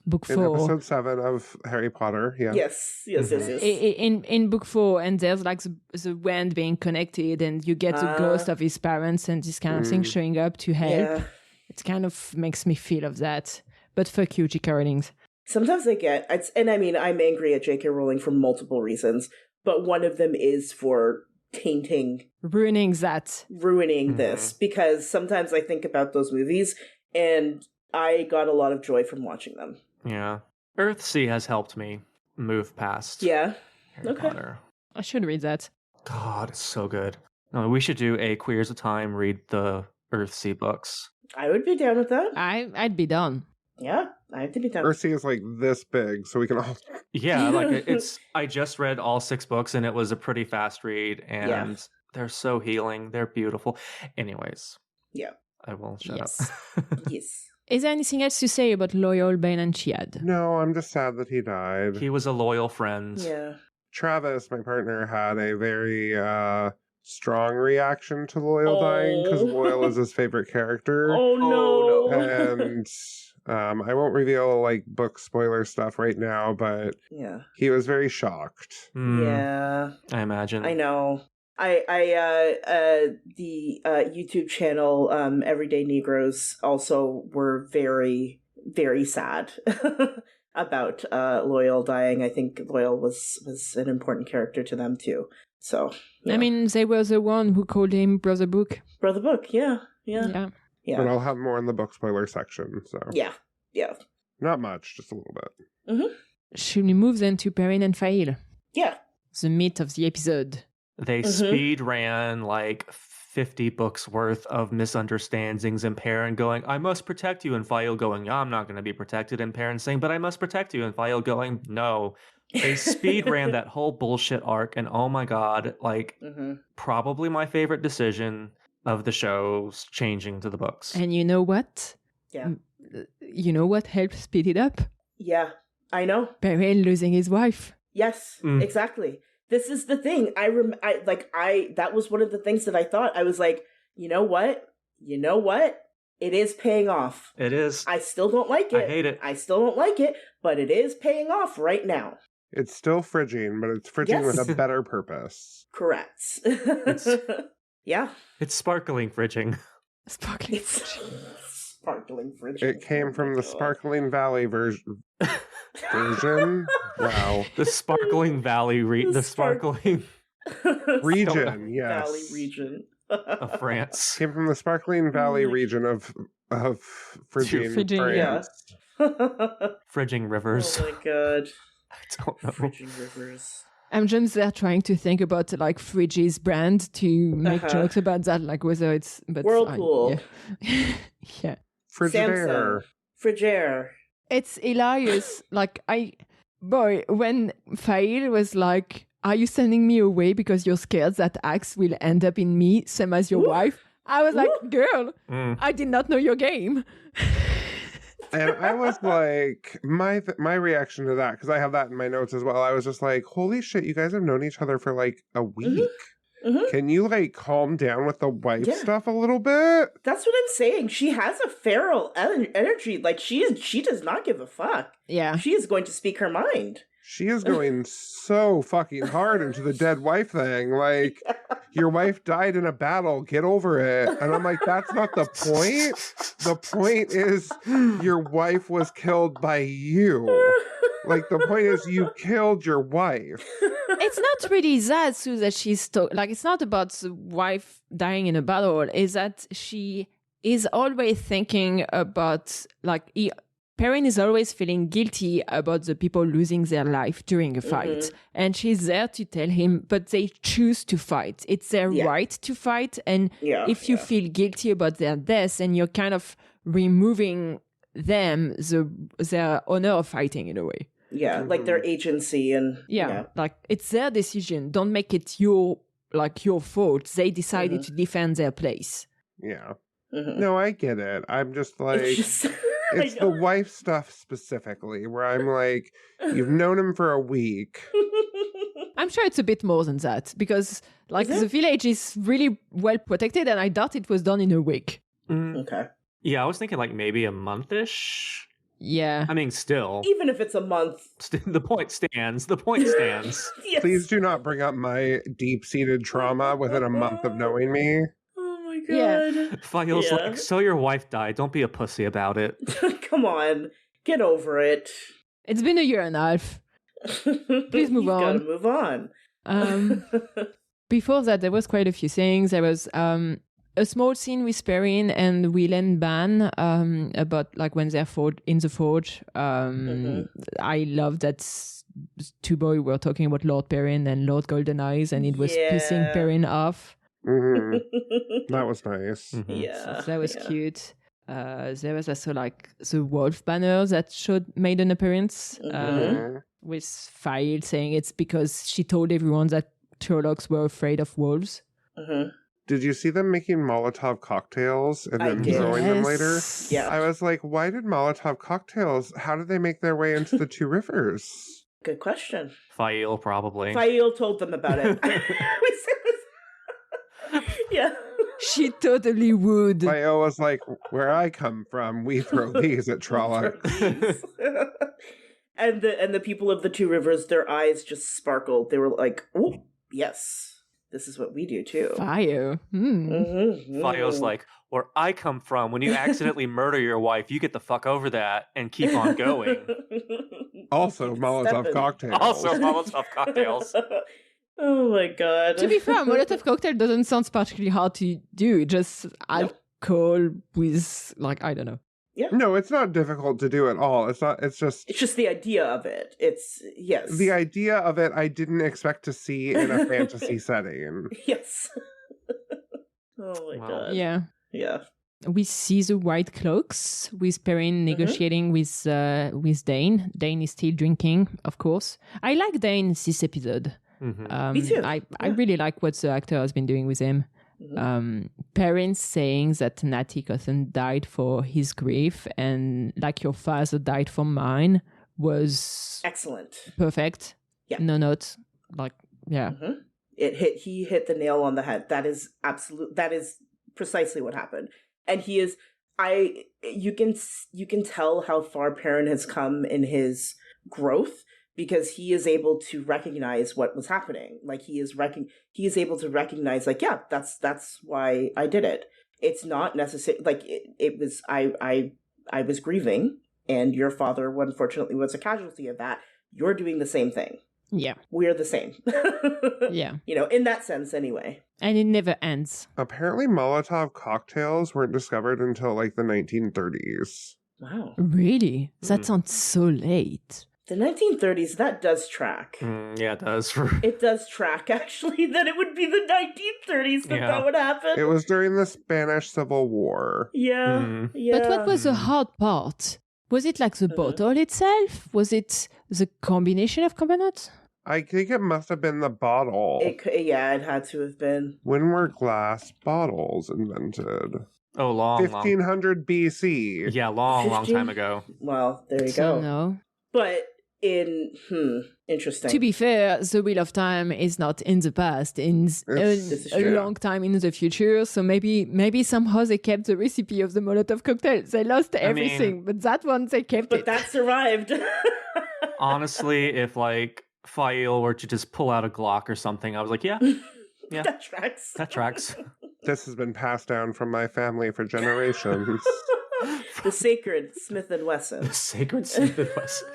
book 4. In episode 7 of Harry Potter, yeah. Yes. In book 4, and there's like the wand being connected, and you get the ghost of his parents and this kind of thing showing up to help. Yeah. It kind of makes me feel of that. But fuck you, J.K. Rowling. Sometimes and I mean, I'm angry at J.K. Rowling for multiple reasons, but one of them is for ruining this, because sometimes I think about those movies and I got a lot of joy from watching them. Yeah. Earthsea has helped me move past Harry Potter. I should read that. God, it's so good. No, we should do a Queers of Time, read the Earthsea books. I would be down with that. I'd be down. Yeah, I have to be down. Earthsea is like this big, so we can all... Yeah, like I just read all 6 books, and it was a pretty fast read, and they're so healing. They're beautiful. Anyways. Yeah. I will shut up. Yes. Is there anything else to say about Loyal, Ben, and Chiad? No, I'm just sad that he died. He was a loyal friend. Yeah. Travis, my partner, had a very strong reaction to Loyal dying, because Loyal is his favorite character. Oh no. And I won't reveal like book spoiler stuff right now, but he was very shocked. Yeah. I imagine. I know. The YouTube channel Everyday Negroes also were very, very sad about Loyal dying. I think Loyal was an important character to them too. So I mean, they were the one who called him Brother Book. Brother Book, yeah. Yeah. But I'll have more in the book spoiler section. So Yeah. not much, just a little bit. Mm-hmm. Should we move then to Perrin and Faile? Yeah. The meat of the episode. They speed ran like 50 books worth of misunderstandings, and Perrin going, I must protect you, and Faile going, I'm not going to be protected, and Perrin saying, but I must protect you, and Faile going, no. They speed ran that whole bullshit arc, and oh my god, like probably my favorite decision of the show's changing to the books. And you know what? Yeah. You know what helped speed it up? Yeah. I know. Perrin losing his wife. Yes, exactly. This is the thing. That was one of the things that I thought. I was like, you know what? It is paying off. It is. I still don't like it. I hate it. I still don't like it, but it is paying off right now. It's still fridging, but it's fridging with a better purpose. Correct. Yeah. It's sparkling fridging. Sparkling. Sparkling fridging. It came from the Sparkling Valley version. Wow. The Sparkling Valley the Sparkling region, yes. Valley region. of France. Came from the Sparkling Valley region of Phrygian, yeah. France. Fridging rivers. Oh my god. I don't know. Fridging rivers. I'm just there trying to think about like Phrygi's brand to make jokes about that, like whether it's Whirlpool. Yeah. Frigidaire. Frigidaire. It's hilarious. Like when Faile was like, "Are you sending me away because you're scared that Axe will end up in me, same as your wife?" I was like, "Girl, I did not know your game." And I was like, my reaction to that, because I have that in my notes as well, I was just like, holy shit, you guys have known each other for like a week. Can you like calm down with the wife stuff a little bit? That's what I'm saying. She has a feral energy. Like she does not give a fuck. Yeah. She is going to speak her mind. She is going so fucking hard into the dead wife thing. Like, your wife died in a battle. Get over it. And I'm like, that's not the point. The point is your wife was killed by you. Like, the point is you killed your wife. It's not really that, Sue, that she's... like, it's not about the wife dying in a battle. It's that she is always thinking about, like... Perrin is always feeling guilty about the people losing their life during a fight. And she's there to tell him, but they choose to fight. It's their right to fight. And if you feel guilty about their death, and you're kind of removing them, their honor of fighting in a way. Yeah, like their agency and... Yeah, like it's their decision. Don't make it your fault. They decided to defend their place. Yeah. No, I get it. I'm just like... It's the wife stuff specifically, where I'm like, you've known him for a week. I'm sure it's a bit more than that, because like the village is really well protected, and I doubt it was done in a week. Okay. Yeah, I was thinking like maybe a month-ish. Yeah. I mean, still. Even if it's a month. The point stands. The point stands. Yes. Please do not bring up my deep-seated trauma within a month of knowing me. God. Yeah. Faile's like, so your wife died. Don't be a pussy about it. Come on. Get over it. It's been a year and a half. Please move on. Gotta move on. Before that, there was quite a few things. There was a small scene with Perrin and Will and Ban about like when they're in the forge. I love that two boys were talking about Lord Perrin and Lord Goldeneyes, and it was pissing Perrin off. That was nice. Yeah. So that was cute. There was also like the wolf banner that made an appearance with Faile saying it's because she told everyone that Turlocks were afraid of wolves. Did you see them making Molotov cocktails and then throwing them later? Yeah. I was like, why did Molotov cocktails? How did they make their way into the two rivers? Good question. Faile, probably. Faile told them about it. Yeah. She totally would. Faile was like, where I come from, we throw these at Trollocs. And the people of the two rivers, their eyes just sparkled. They were like, oh, yes, this is what we do too. Fire. Faile's like, where I come from, when you accidentally murder your wife, you get the fuck over that and keep on going. Also Molotov cocktails. Oh my god. To be fair, Molotov cocktail doesn't sound particularly hard to do. Just call with, like, I don't know. Yeah. No, it's not difficult to do at all. It's just the idea of it. It's, yes. the idea of it I didn't expect to see in a fantasy setting. Yes. Oh my god. Yeah. Yeah. We see the White Cloaks with Perrin negotiating with Dane. Dane is still drinking, of course. I like Dane this episode. Me too. I really like what the actor has been doing with him. Perrin saying that Natty Cotton died for his grief and like your father died for mine was excellent. Perfect. Yeah. No notes. Like, yeah. He hit the nail on the head. That is precisely what happened. And he is, you can tell how far Perrin has come in his growth because he is able to recognize what was happening. Like he is able to recognize, like, yeah, that's why I did it. It's not necessary. Like it was, I was grieving, and your father, unfortunately, was a casualty of that. You're doing the same thing. Yeah. We're the same. Yeah. In that sense, anyway. And it never ends. Apparently, Molotov cocktails weren't discovered until like the 1930s. Wow. Really? That sounds so late. The 1930s, that does track. Yeah, it does. It does track, actually, that it would be the 1930s that would happen. It was during the Spanish Civil War. Yeah, yeah. But what was the hard part? Was it like the bottle itself? Was it the combination of components? I think it must have been the bottle. It had to have been. When were glass bottles invented? Oh, long 1500 BC. Yeah, long time ago. Well, there you go. No. But interesting. To be fair, the Wheel of Time is not in the past, in a long time in the future. So maybe somehow they kept the recipe of the Molotov cocktail. They lost everything, but that one they kept it. But that survived. Honestly, if like Faile were to just pull out a Glock or something, I was like, yeah, that tracks. That tracks. This has been passed down from my family for generations. The sacred Smith & Wesson. The sacred Smith & Wesson.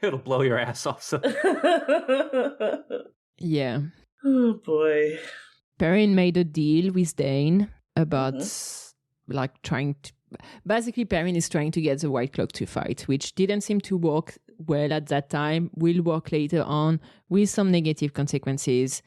It'll blow your ass off. So. Yeah. Oh boy. Perrin made a deal with Dane about like trying to. Basically, Perrin is trying to get the White Cloak to fight, which didn't seem to work well at that time. Will work later on with some negative consequences.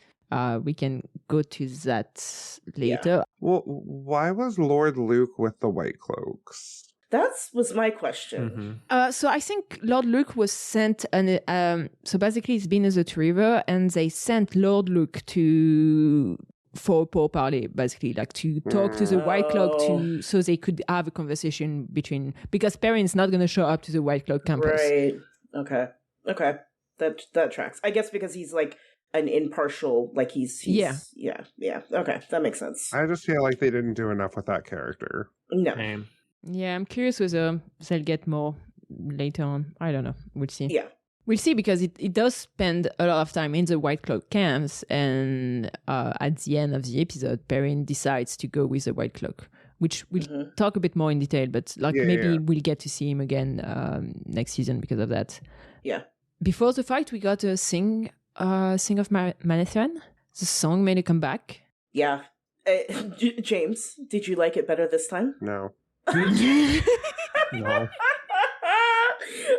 We can go to that later. Yeah. Well, why was Lord Luke with the White Cloaks? That was my question. So I think Lord Luke was sent, so basically it's been as a river, and they sent Lord Luke for parley, basically, like to talk to the White Cloak so they could have a conversation because Perrin's not going to show up to the White Cloak campus. Right. Okay. That tracks. I guess because he's like an impartial, like he's yeah. Okay, that makes sense. I just feel like they didn't do enough with that character. No. Same. Yeah, I'm curious whether they'll get more later on. I don't know. We'll see. Yeah. We'll see, because it does spend a lot of time in the White Cloak camps, and at the end of the episode, Perrin decides to go with the White Cloak, which we'll talk a bit more in detail, but we'll get to see him again next season because of that. Yeah. Before the fight, we got a Sing of Manethran. The song made a comeback. Yeah. James, did you like it better this time? No. No.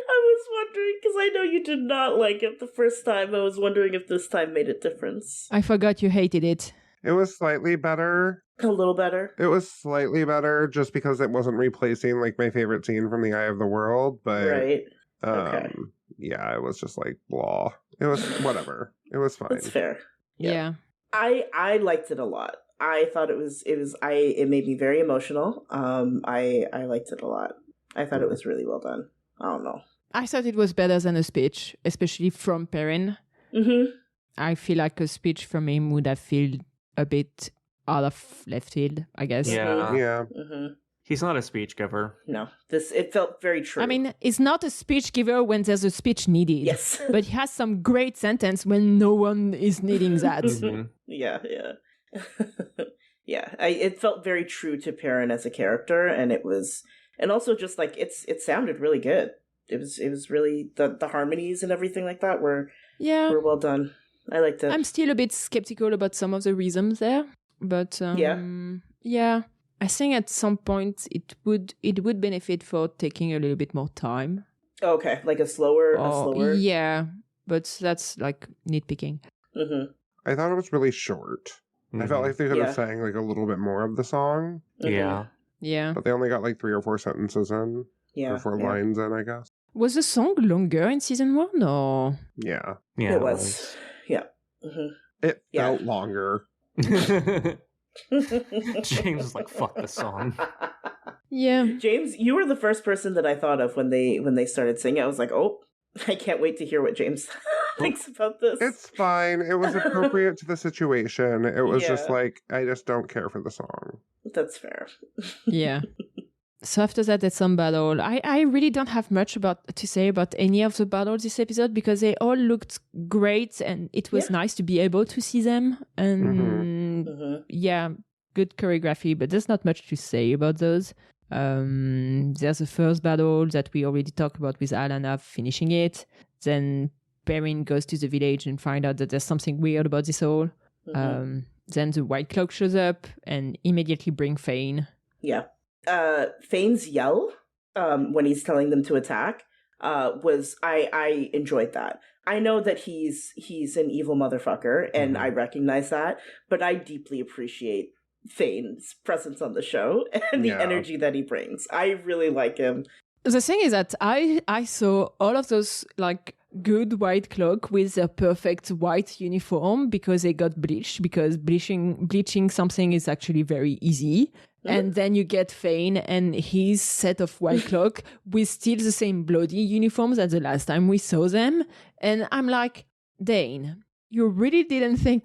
I was wondering, because I know you did not like it the first time. I was wondering if this time made a difference. I forgot you hated it. It was slightly better. A little better. It was slightly better just because it wasn't replacing like my favorite scene from The Eye of the World, but right. Okay. Yeah, it was just like blah. It was whatever. It was fine. That's fair. Yeah. I liked it a lot. I thought it made me very emotional. I liked it a lot. I thought it was really well done. I don't know. I thought it was better than a speech, especially from Perrin. I feel like a speech from him would have felt a bit out of left field, I guess. Yeah. He's not a speech giver. No, it felt very true. I mean, he's not a speech giver when there's a speech needed. Yes. But he has some great sentence when no one is needing that. Yeah. Yeah. It felt very true to Perrin as a character, and also just like it sounded really good. It was really the harmonies and everything like that were well done. I liked it. I'm still a bit skeptical about some of the rhythms there. But yeah, I think at some point it would benefit for taking a little bit more time. Okay, like a slower. Yeah, but that's like nitpicking. Mm-hmm. I thought it was really short. I felt like they could have sang like a little bit more of the song. Yeah. Yeah. But they only got like 3 or 4 sentences in. Yeah. Or 4 lines in, I guess. Was the song longer in season 1 or? Yeah. Yeah. It was. Yeah. Mm-hmm. It felt longer. James was like, fuck the song. Yeah. James, you were the first person that I thought of when they started singing. I was like, oh, I can't wait to hear what James thinks about this. It's fine. It was appropriate to the situation. It was just Yeah. like, I just don't care for the song. That's fair. Yeah. So after that, there's some battle. I really don't have much to say about any of the battles this episode because they all looked great and it was nice to be able to see them. And yeah, good choreography, but there's not much to say about those. There's the first battle that we already talked about with Alana finishing it. Then Perrin goes to the village and find out that there's something weird about this all. Then the White Cloak shows up and immediately bring Faine. Yeah. Faine's yell when he's telling them to attack was I enjoyed that. I know that he's an evil motherfucker and I recognize that, but I deeply appreciate Faine's presence on the show and the energy that he brings. I really like him. The thing is that I saw all of those like good White Cloak with their perfect white uniform because they got bleached, because bleaching something is actually very easy. And then you get Faine and his set of White Cloak with still the same bloody uniforms as the last time we saw them. And I'm like, Dane, you really didn't think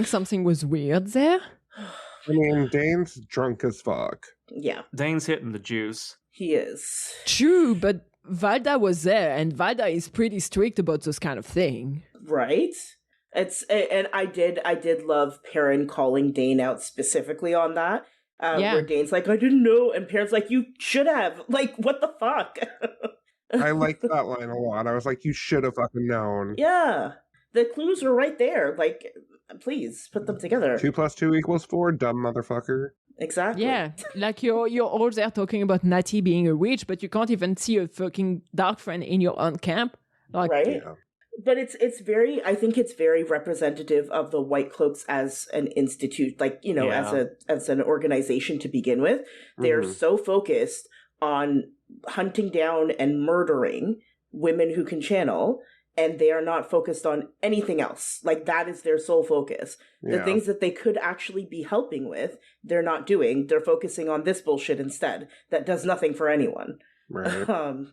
something was weird there? I mean, Dane's drunk as fuck. Yeah. Dane's hitting the juice. He is. True, but Valda was there, and Valda is pretty strict about this kind of thing. Right? And I did love Perrin calling Dane out specifically on that. Where Dane's like, I didn't know, and Perrin's like, you should have. Like, what the fuck? I liked that line a lot. I was like, you should have fucking known. Yeah. The clues were right there. Like, please, put them together. 2 + 2 = 4, dumb motherfucker. Exactly. Yeah, like you're all there talking about Natty being a witch, but you can't even see a fucking dark friend in your own camp. Like, right? Yeah. But it's very, I think it's very representative of the White Cloaks as an institute, like, you know, as an organization to begin with. They're so focused on hunting down and murdering women who can channel, and they are not focused on anything else. Like, that is their sole focus. The things that they could actually be helping with, they're not doing. They're focusing on this bullshit instead that does nothing for anyone. Right.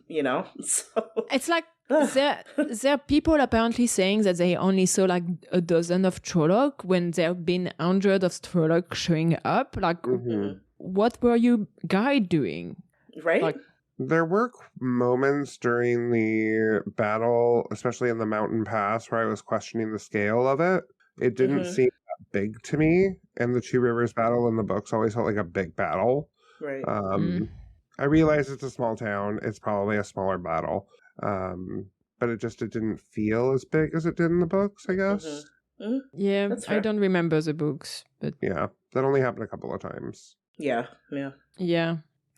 You know? So it's like there are people apparently saying that they only saw like a dozen of Trolloc when there have been hundreds of Trolloc showing up. Like, what were you guys doing? Right? Like, there were moments during the battle, especially in the mountain pass, where I was questioning the scale of it. It didn't seem that big to me, and the Two Rivers battle in the books always felt like a big battle. Right. I realize it's a small town. It's probably a smaller battle. But it didn't feel as big as it did in the books, I guess. Yeah, I don't remember the books, but yeah, that only happened a couple of times. Yeah.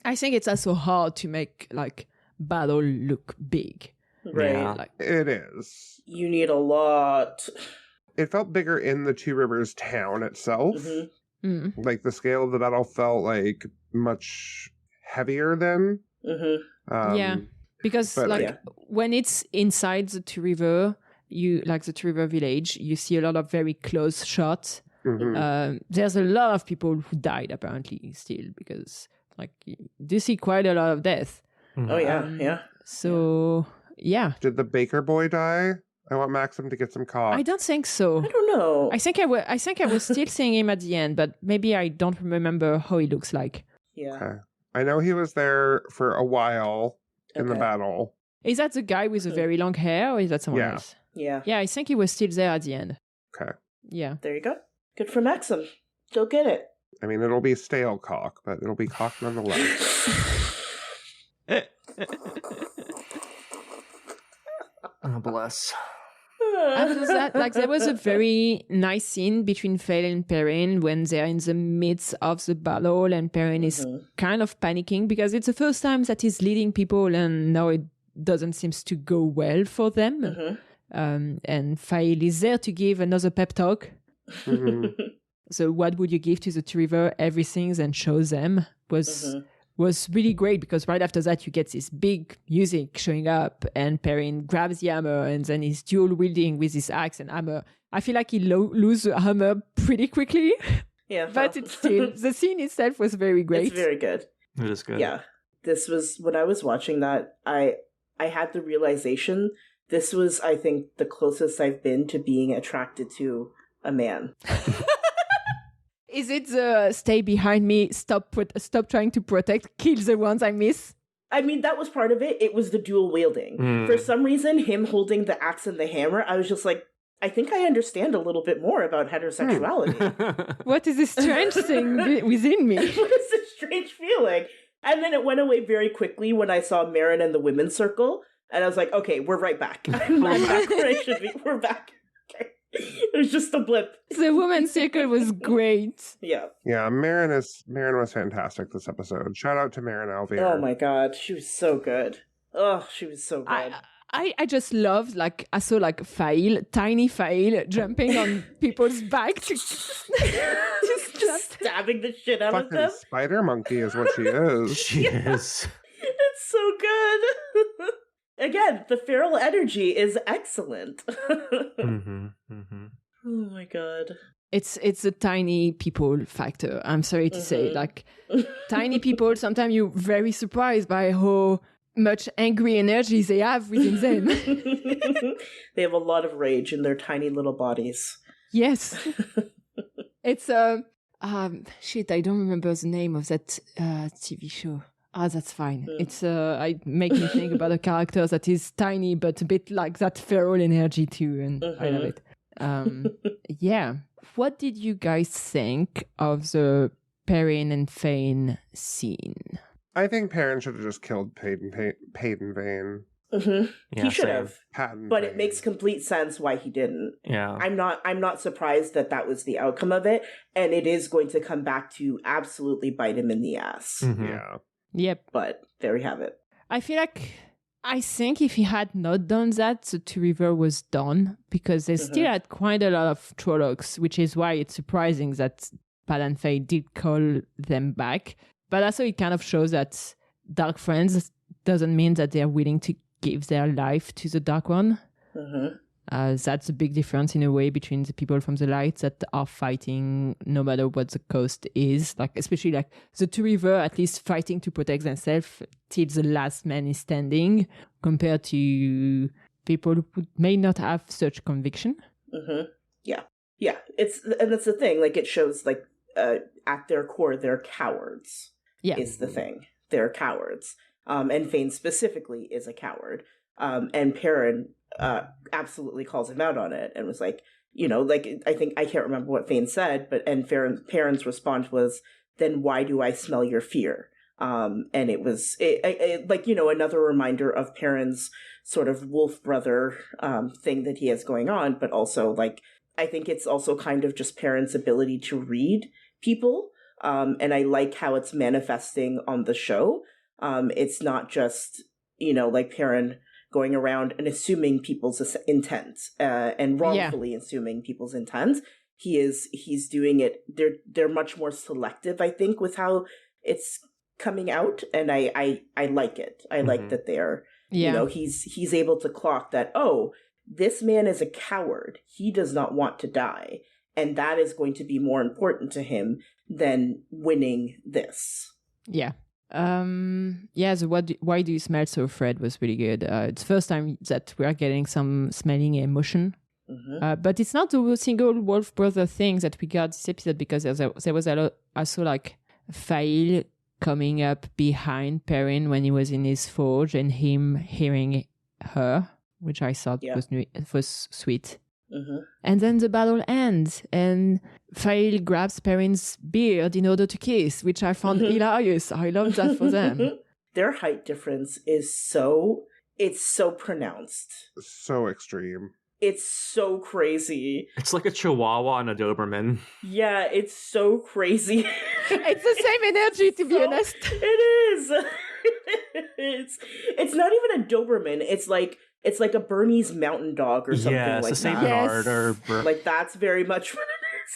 I think it's also hard to make like battle look big. Right. Yeah. Like, It is. You need a lot. It felt bigger in the Two Rivers town itself. Like the scale of the battle felt like much heavier than. yeah, because when it's inside the Two River, the Two River village, you see a lot of very close shots. There's a lot of people who died apparently still because like you see quite a lot of death. Oh yeah. So yeah. Did the baker boy die? I want Maxim to get some cock. I don't think so. I don't know. I think I was still seeing him at the end, but maybe I don't remember how he looks like. Yeah. Okay. I know he was there for a while in the battle. Is that the guy with the very long hair, or is that someone else? Yeah. Yeah, I think he was still there at the end. Okay. Yeah. There you go. Good for Maxim. Go get it. I mean, it'll be stale cock, but it'll be cock nonetheless. Oh, bless. After that, like there was a very nice scene between Faile and Perrin when they're in the midst of the battle, and Perrin is kind of panicking because it's the first time that he's leading people, and now it doesn't seem to go well for them. And Faile is there to give another pep talk. So what would you give to the two river? Everything, and show them was really great, because right after that you get this big music showing up, and Perrin grabs the hammer, and then he's dual wielding with his axe and hammer. I feel like he lose the hammer pretty quickly. Yeah, but it's still, the scene itself was very great. It's very good. It is good. Yeah, this was, when I was watching that, I had the realization this was, I think, the closest I've been to being attracted to a man. Is it the stay behind me, stop trying to protect, kill the ones I miss? I mean, that was part of it. It was the dual wielding. For some reason, him holding the axe and the hammer, I was just like, I think I understand a little bit more about heterosexuality. What is this strange thing within me? What is this strange feeling? And then it went away very quickly when I saw Marin and the women's circle. And I was like, okay, we're right back. I'm back where I should be. We're back. Okay. It was just a blip. The women's circle was great. Yeah. Yeah, Marin was fantastic this episode. Shout out to Marin Alvier. Oh my god, she was so good. Oh, she was so good. I just loved, like, I saw like tiny Faile jumping on people's back to just stabbing the shit out of them. Spider monkey is what she is. She is. It's so good. Again, the feral energy is excellent. Oh my god. It's a tiny people factor. I'm sorry to say, like, tiny people, sometimes you're very surprised by how much angry energy they have within them. They have a lot of rage in their tiny little bodies. Yes. It's shit, I don't remember the name of that TV show. That's fine. It's I make me think about a character that is tiny but a bit like that feral energy too, and I love it. Yeah. What did you guys think of the Perrin and Faile scene? I think Perrin should have just killed Paden Vane. Yeah, he should have, but Vane. It makes complete sense why he didn't. Yeah, I'm not surprised that was the outcome of it, and it is going to come back to absolutely bite him in the ass. Yeah. Yep. But there we have it. I think if he had not done that, the Two River was done, because they still had quite a lot of Trollocs, which is why it's surprising that Perrin and Faile did call them back. But also it kind of shows that Dark Friends doesn't mean that they're willing to give their life to the Dark One. That's a big difference in a way between the people from the light that are fighting no matter what the cost is. Like, especially like the Two River, at least fighting to protect themselves till the last man is standing, compared to people who may not have such conviction. Yeah. And that's the thing. Like, it shows, like, at their core, they're cowards. Yeah, is the thing. They're cowards. And Faine specifically is a coward. And Perrin absolutely calls him out on it and was like, like, I can't remember what Faine said, and Perrin's response was, then why do I smell your fear? And it was like, another reminder of Perrin's sort of wolf brother thing that he has going on, but also, like, I think it's also kind of just Perrin's ability to read people. And I like how it's manifesting on the show. It's not just, like Perrin going around and assuming people's intent, and wrongfully assuming people's intent. He's doing it. They're much more selective, I think, with how it's coming out. And I like it. I like that they're, he's able to clock that, oh, this man is a coward. He does not want to die. And that is going to be more important to him than winning this. Yeah. The why do you smell so afraid was really good. It's the first time that we are getting some smelling emotion. But it's not the single wolf brother thing that we got this episode, because there was also like Faile coming up behind Perrin when he was in his forge, and him hearing her, which I thought was sweet. And then the battle ends, and Faile grabs Perrin's beard in order to kiss, which I found hilarious. I love that for them. Their height difference is so pronounced. So extreme. It's so crazy. It's like a Chihuahua and a Doberman. Yeah, it's so crazy. It's the same energy, to be honest. It is. It's not even a Doberman. It's like a Bernese Mountain Dog or something Yeah, it's like the Saint that. Bernard or Like that's very much what it is.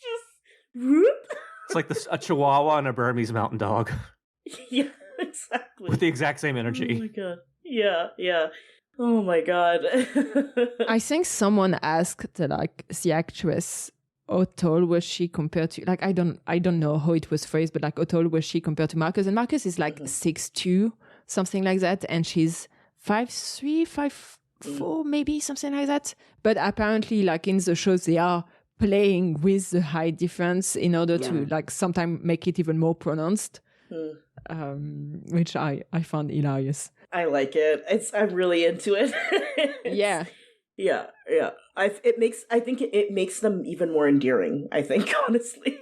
Just whoop. it's like a Chihuahua and a Burmese Mountain Dog Yeah, exactly. with the exact same Oh energy. my god. Yeah. Oh my god. I think someone asked like the actress, how tall was she compared to, like, I don't know how it was phrased, but like, how tall was she compared to Marcus? And Marcus is like 6'2", something like that, and she's 5'3", 5'4", maybe something like that. But apparently, like in the shows, they are playing with the height difference in order to like sometimes make it even more pronounced, which I found hilarious. I like it. I'm really into it. Yeah. Yeah. I think it makes them even more endearing, I think, honestly.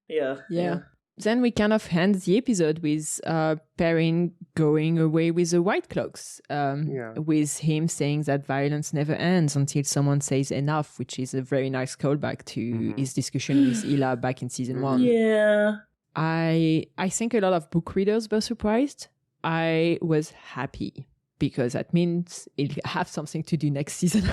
Yeah. Then we kind of end the episode with Perrin going away with the White Cloaks, with him saying that violence never ends until someone says enough, which is a very nice callback to his discussion with Ila back in season 1. Yeah. I think a lot of book readers were surprised. I was happy because that means it'll have something to do next season.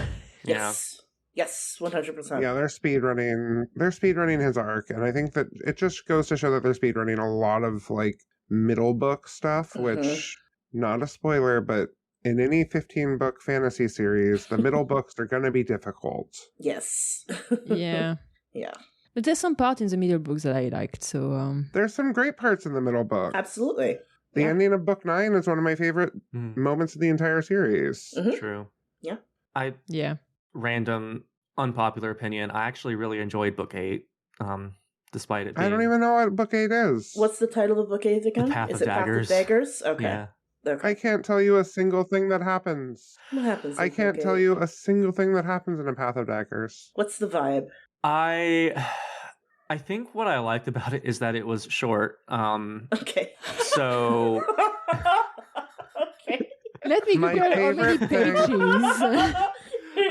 Yes. Yes, 100%. Yeah, they're speedrunning his arc, and I think that it just goes to show that they're speedrunning a lot of like middle book stuff, which, not a spoiler, but in any 15-book fantasy series, the middle books are going to be difficult. Yes. Yeah. Yeah. But there's some part in the middle books that I liked, so... There's some great parts in the middle book. Absolutely. The ending of book 9 is one of my favorite moments of the entire series. True. Yeah. Random unpopular opinion, I actually really enjoyed book 8, despite it being... I don't even know what book 8 is. What's the title of book 8 again? The Path is of it Daggers. Path of Daggers? Okay. Yeah. Okay. I can't tell you a single thing that happens. What happens? I can't tell you a single thing that happens in a Path of Daggers. What's the vibe? I think what I liked about it is that it was short. Okay. So... Okay. Let me My Google how many favorite thing- pages.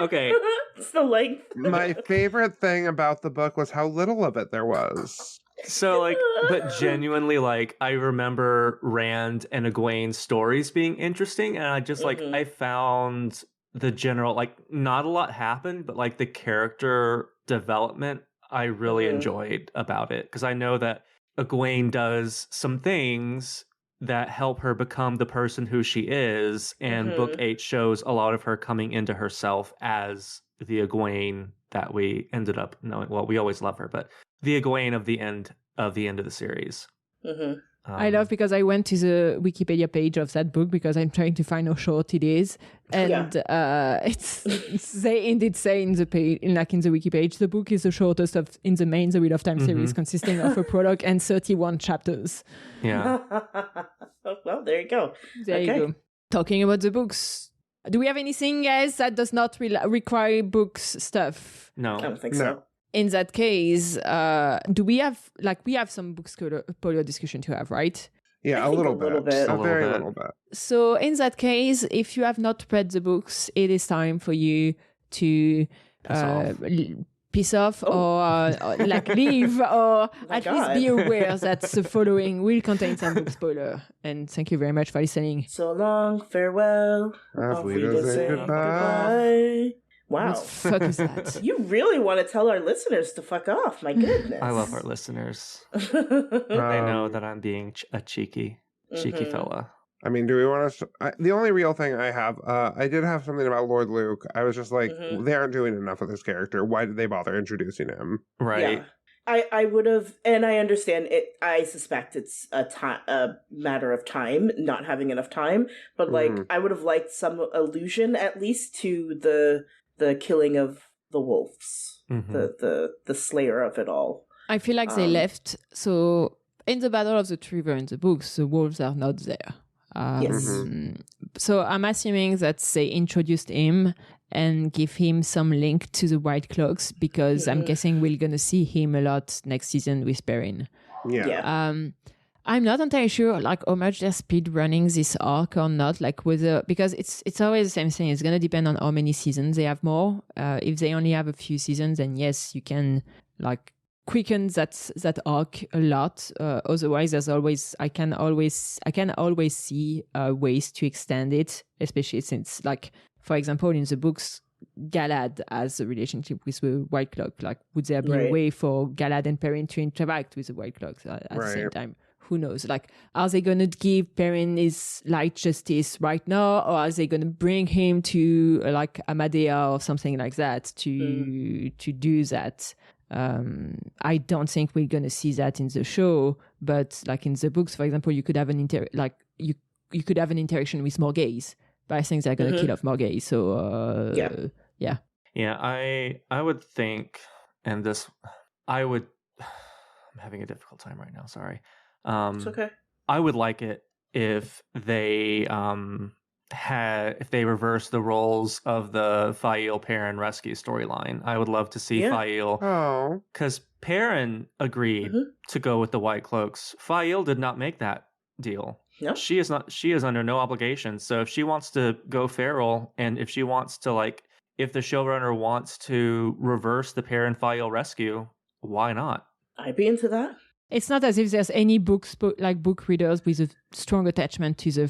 Okay. It's the length. My favorite thing about the book was how little of it there was. So, like, but genuinely, like, I remember Rand and Egwene's stories being interesting, and I just, like, I found the general, like, not a lot happened, but, like, the character development I really enjoyed about it, because I know that Egwene does some things that help her become the person who she is, and book 8 shows a lot of her coming into herself as the Egwene that we ended up knowing. Well, we always love her, but the Egwene of the end of the series. I love, because I went to the Wikipedia page of that book because I'm trying to find how short it is, and it's they indeed say in the page, in the wiki page, the book is the shortest in the main The Wheel of Time series, consisting of a prologue and 31 chapters. Yeah. Oh, well, there you go. There you go. Talking about the books, do we have anything else that does not require books stuff? No. I don't think so. In that case, do we have some book spoiler discussion to have, right? Yeah, I a think little a little bit. bit. A A very little little bit. So in that case, if you have not read the books, it is time for you to piss off or like leave, or at least be aware that the following will contain some book spoiler. And thank you very much for listening. So long, farewell. Auf Wiedersehen, goodbye. Wow. What the fuck is that? You really want to tell our listeners to fuck off. My goodness. I love our listeners. They know that I'm being a cheeky fella. I mean, do we want to... the only real thing I have... I did have something about Lord Luke. I was just like, they aren't doing enough of this character. Why did they bother introducing him? Right. Yeah. I would have, and I understand it. I suspect it's a matter of time, not having enough time. But like, I would have liked some allusion, at least, to the killing of the wolves, the slayer of it all. I feel like they left. So in the Battle of the River in the books, the wolves are not there. Yes. So I'm assuming that they introduced him and give him some link to the White Cloaks, because I'm guessing we're gonna see him a lot next season with Perrin. Yeah. I'm not entirely sure like how much they're speed running this arc or not, like whether, because it's always the same thing. It's going to depend on how many seasons they have more. If they only have a few seasons, then yes, you can like quicken that arc a lot. Otherwise, there's always I can always see ways to extend it, especially since, like, for example, in the books, Galad has a relationship with the White Cloak. Like, would there be a way for Galad and Perrin to interact with the White Cloak at the same time? Who knows? Like, are they going to give Perrin his light justice right now, or are they going to bring him to like Amadea or something like that to do that? I don't think we're going to see that in the show, but like in the books, for example, you could have an you could have an interaction with Morgaze, but I think they're going to kill off Morgaze. So yeah. I would think, and this, I'm having a difficult time right now. Sorry. It's okay. I would like it if they if they reverse the roles of the Faile Perrin rescue storyline. I would love to see Faile, because Perrin agreed to go with the White Cloaks. Faile did not make that deal. No. She is under no obligation. So if she wants to go feral, and if she wants to, like, if the showrunner wants to reverse the Perrin Faile rescue, why not? I'd be into that. It's not as if there's any book readers with a strong attachment to the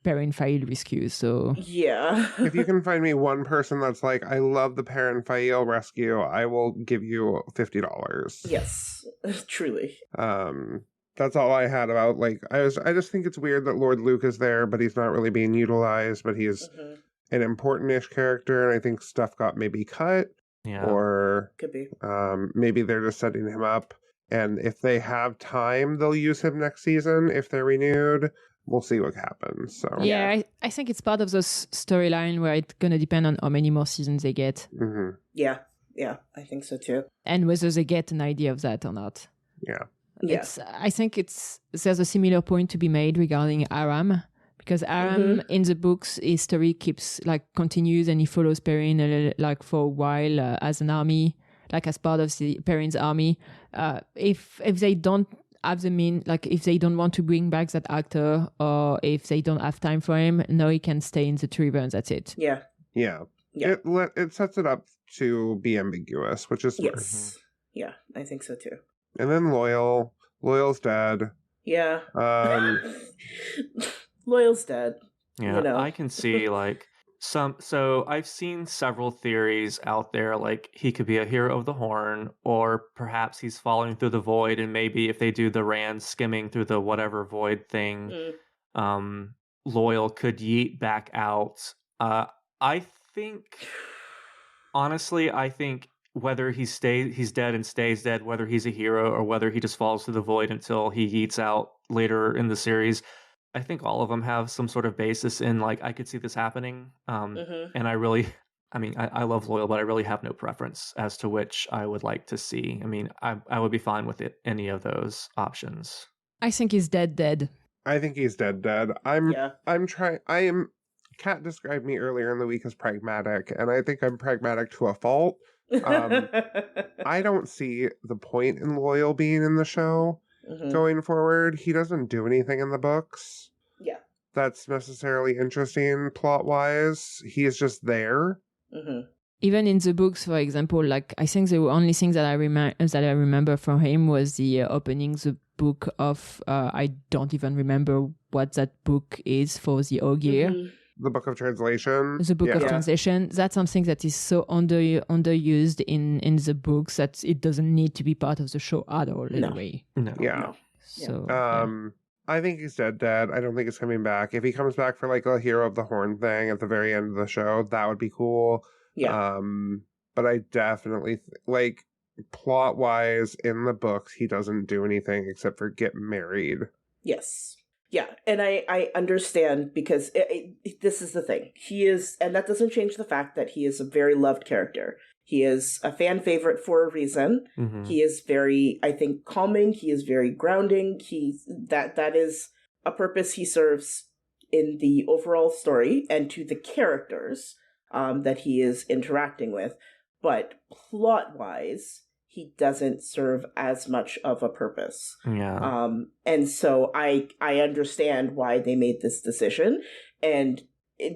Perrin Faile rescue. So yeah, if you can find me one person that's like, I love the Perrin Faile rescue, I will give you $50. Yes, truly. That's all I had about, like, I just think it's weird that Lord Luke is there, but he's not really being utilized, but he's an important-ish character, and I think stuff got maybe cut. Yeah. Or could be. Maybe they're just setting him up. And if they have time, they'll use him next season. If they're renewed, we'll see what happens. So yeah, I think it's part of the storyline where it's going to depend on how many more seasons they get. Mm-hmm. Yeah, I think so too. And whether they get an idea of that or not. Yeah. I think there's a similar point to be made regarding Aram, because Aram in the books, his story continues, and he follows Perrin for a while as an army. Like as part of the Perrin's army. If they don't have if they don't want to bring back that actor, or if they don't have time for him, no, he can stay in the Two River and that's it. Yeah. It sets it up to be ambiguous, which is smart. Yes. Yeah, I think so too. And then Loyal's dead. Yeah. Loyal's dead. Yeah, you know. I can see so I've seen several theories out there, like he could be a hero of the Horn, or perhaps he's falling through the void, and maybe if they do the Rand skimming through the whatever void thing, Loyal could yeet back out. Honestly, I think whether he's dead and stays dead, whether he's a hero or whether he just falls through the void until he yeets out later in the series, I think all of them have some sort of basis in, like, I could see this happening. And I love Loyal, but I really have no preference as to which I would like to see. I mean, I would be fine with any of those options. I think he's dead. I think he's dead. Kat described me earlier in the week as pragmatic, and I think I'm pragmatic to a fault. I don't see the point in Loyal being in the show. Going forward, he doesn't do anything in the books. Yeah, that's necessarily interesting plot-wise. He is just there. Even in the books, for example, like I think the only thing that I remember from him was the opening the book of I don't even remember what that book is for the Ogier. The Book of Translation. The Book of Translation. That's something that is so underused in the books that it doesn't need to be part of the show at all, anyway. No. So, I think he's dead. I don't think he's coming back. If he comes back for like a Hero of the Horn thing at the very end of the show, that would be cool. Yeah. But I definitely, plot-wise, in the books, he doesn't do anything except for get married. Yes. Yeah, and I understand, because this is the thing. He is, and that doesn't change the fact that he is a very loved character. He is a fan favorite for a reason. He is very, I think, calming. He is very grounding. That is a purpose he serves in the overall story and to the characters that he is interacting with. But plot-wise, he doesn't serve as much of a purpose. Yeah. And so I understand why they made this decision, and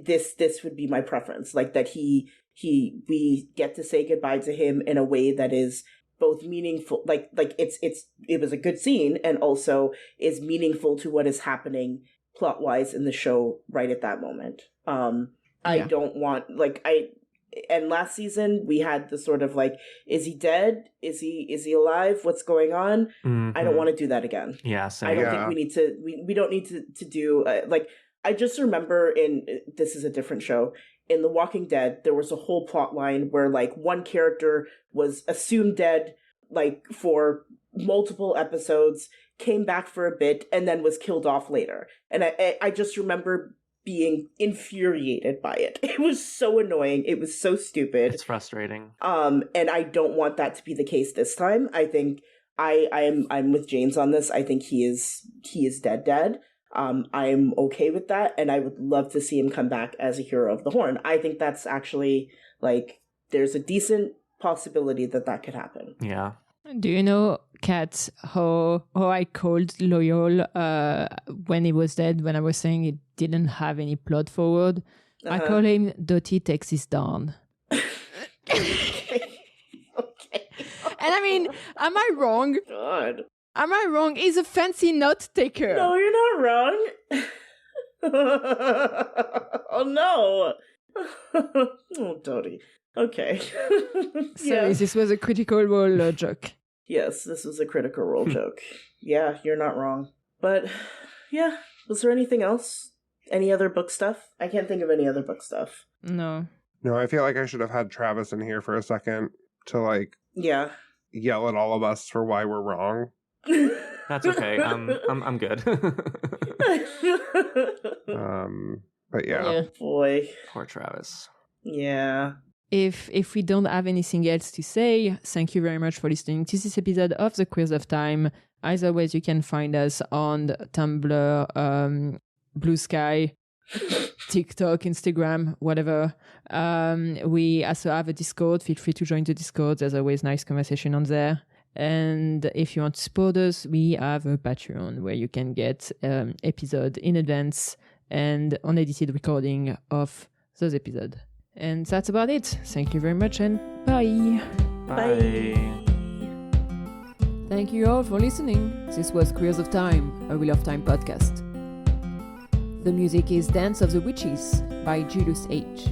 this would be my preference, like that we get to say goodbye to him in a way that is both meaningful, like it was a good scene, and also is meaningful to what is happening plot wise in the show right at that moment. I don't want, and last season we had the sort of like, is he dead? Is he alive? What's going on? I don't want to do that again. Yeah, same. I don't think we need to. We don't need to do I just remember this is a different show. In The Walking Dead, there was a whole plot line where like one character was assumed dead like for multiple episodes, came back for a bit, and then was killed off later. And I just remember being infuriated by it. It was so annoying. It was so stupid. It's frustrating. And I don't want that to be the case this time. I think I'm with James on this. I think he is dead. I'm okay with that, and I would love to see him come back as a hero of the Horn. I think that's actually, like, there's a decent possibility that could happen. Yeah. Do you know, Kat, how I called Loyal when he was dead, when I was saying it didn't have any plot forward? I call him Dottie takes his down. Okay. And I mean, am I wrong? God. Am I wrong? He's a fancy note taker. No, you're not wrong. Oh, no. Oh, Dodie. Okay. Sorry, this was a critical role joke. Yes, this was a critical role joke. Yeah, you're not wrong. But, yeah, was there anything else? Any other book stuff? I can't think of any other book stuff. No. No, I feel like I should have had Travis in here for a second to, like, yeah, yell at all of us for why we're wrong. That's okay. I'm good. But yeah. Oh, boy. Poor Travis. Yeah. If we don't have anything else to say, thank you very much for listening to this episode of The Queers of Time. As always, you can find us on Tumblr, Blue Sky, TikTok, Instagram, whatever. We also have a Discord. Feel free to join the Discord. There's always nice conversation on there. And if you want to support us, we have a Patreon where you can get episode in advance and unedited recording of those episodes. And that's about it. Thank you very much, and bye. Bye. Thank you all for listening. This was Queers of Time, a Wheel of Time podcast. The music is Dance of the Witches by Julius H.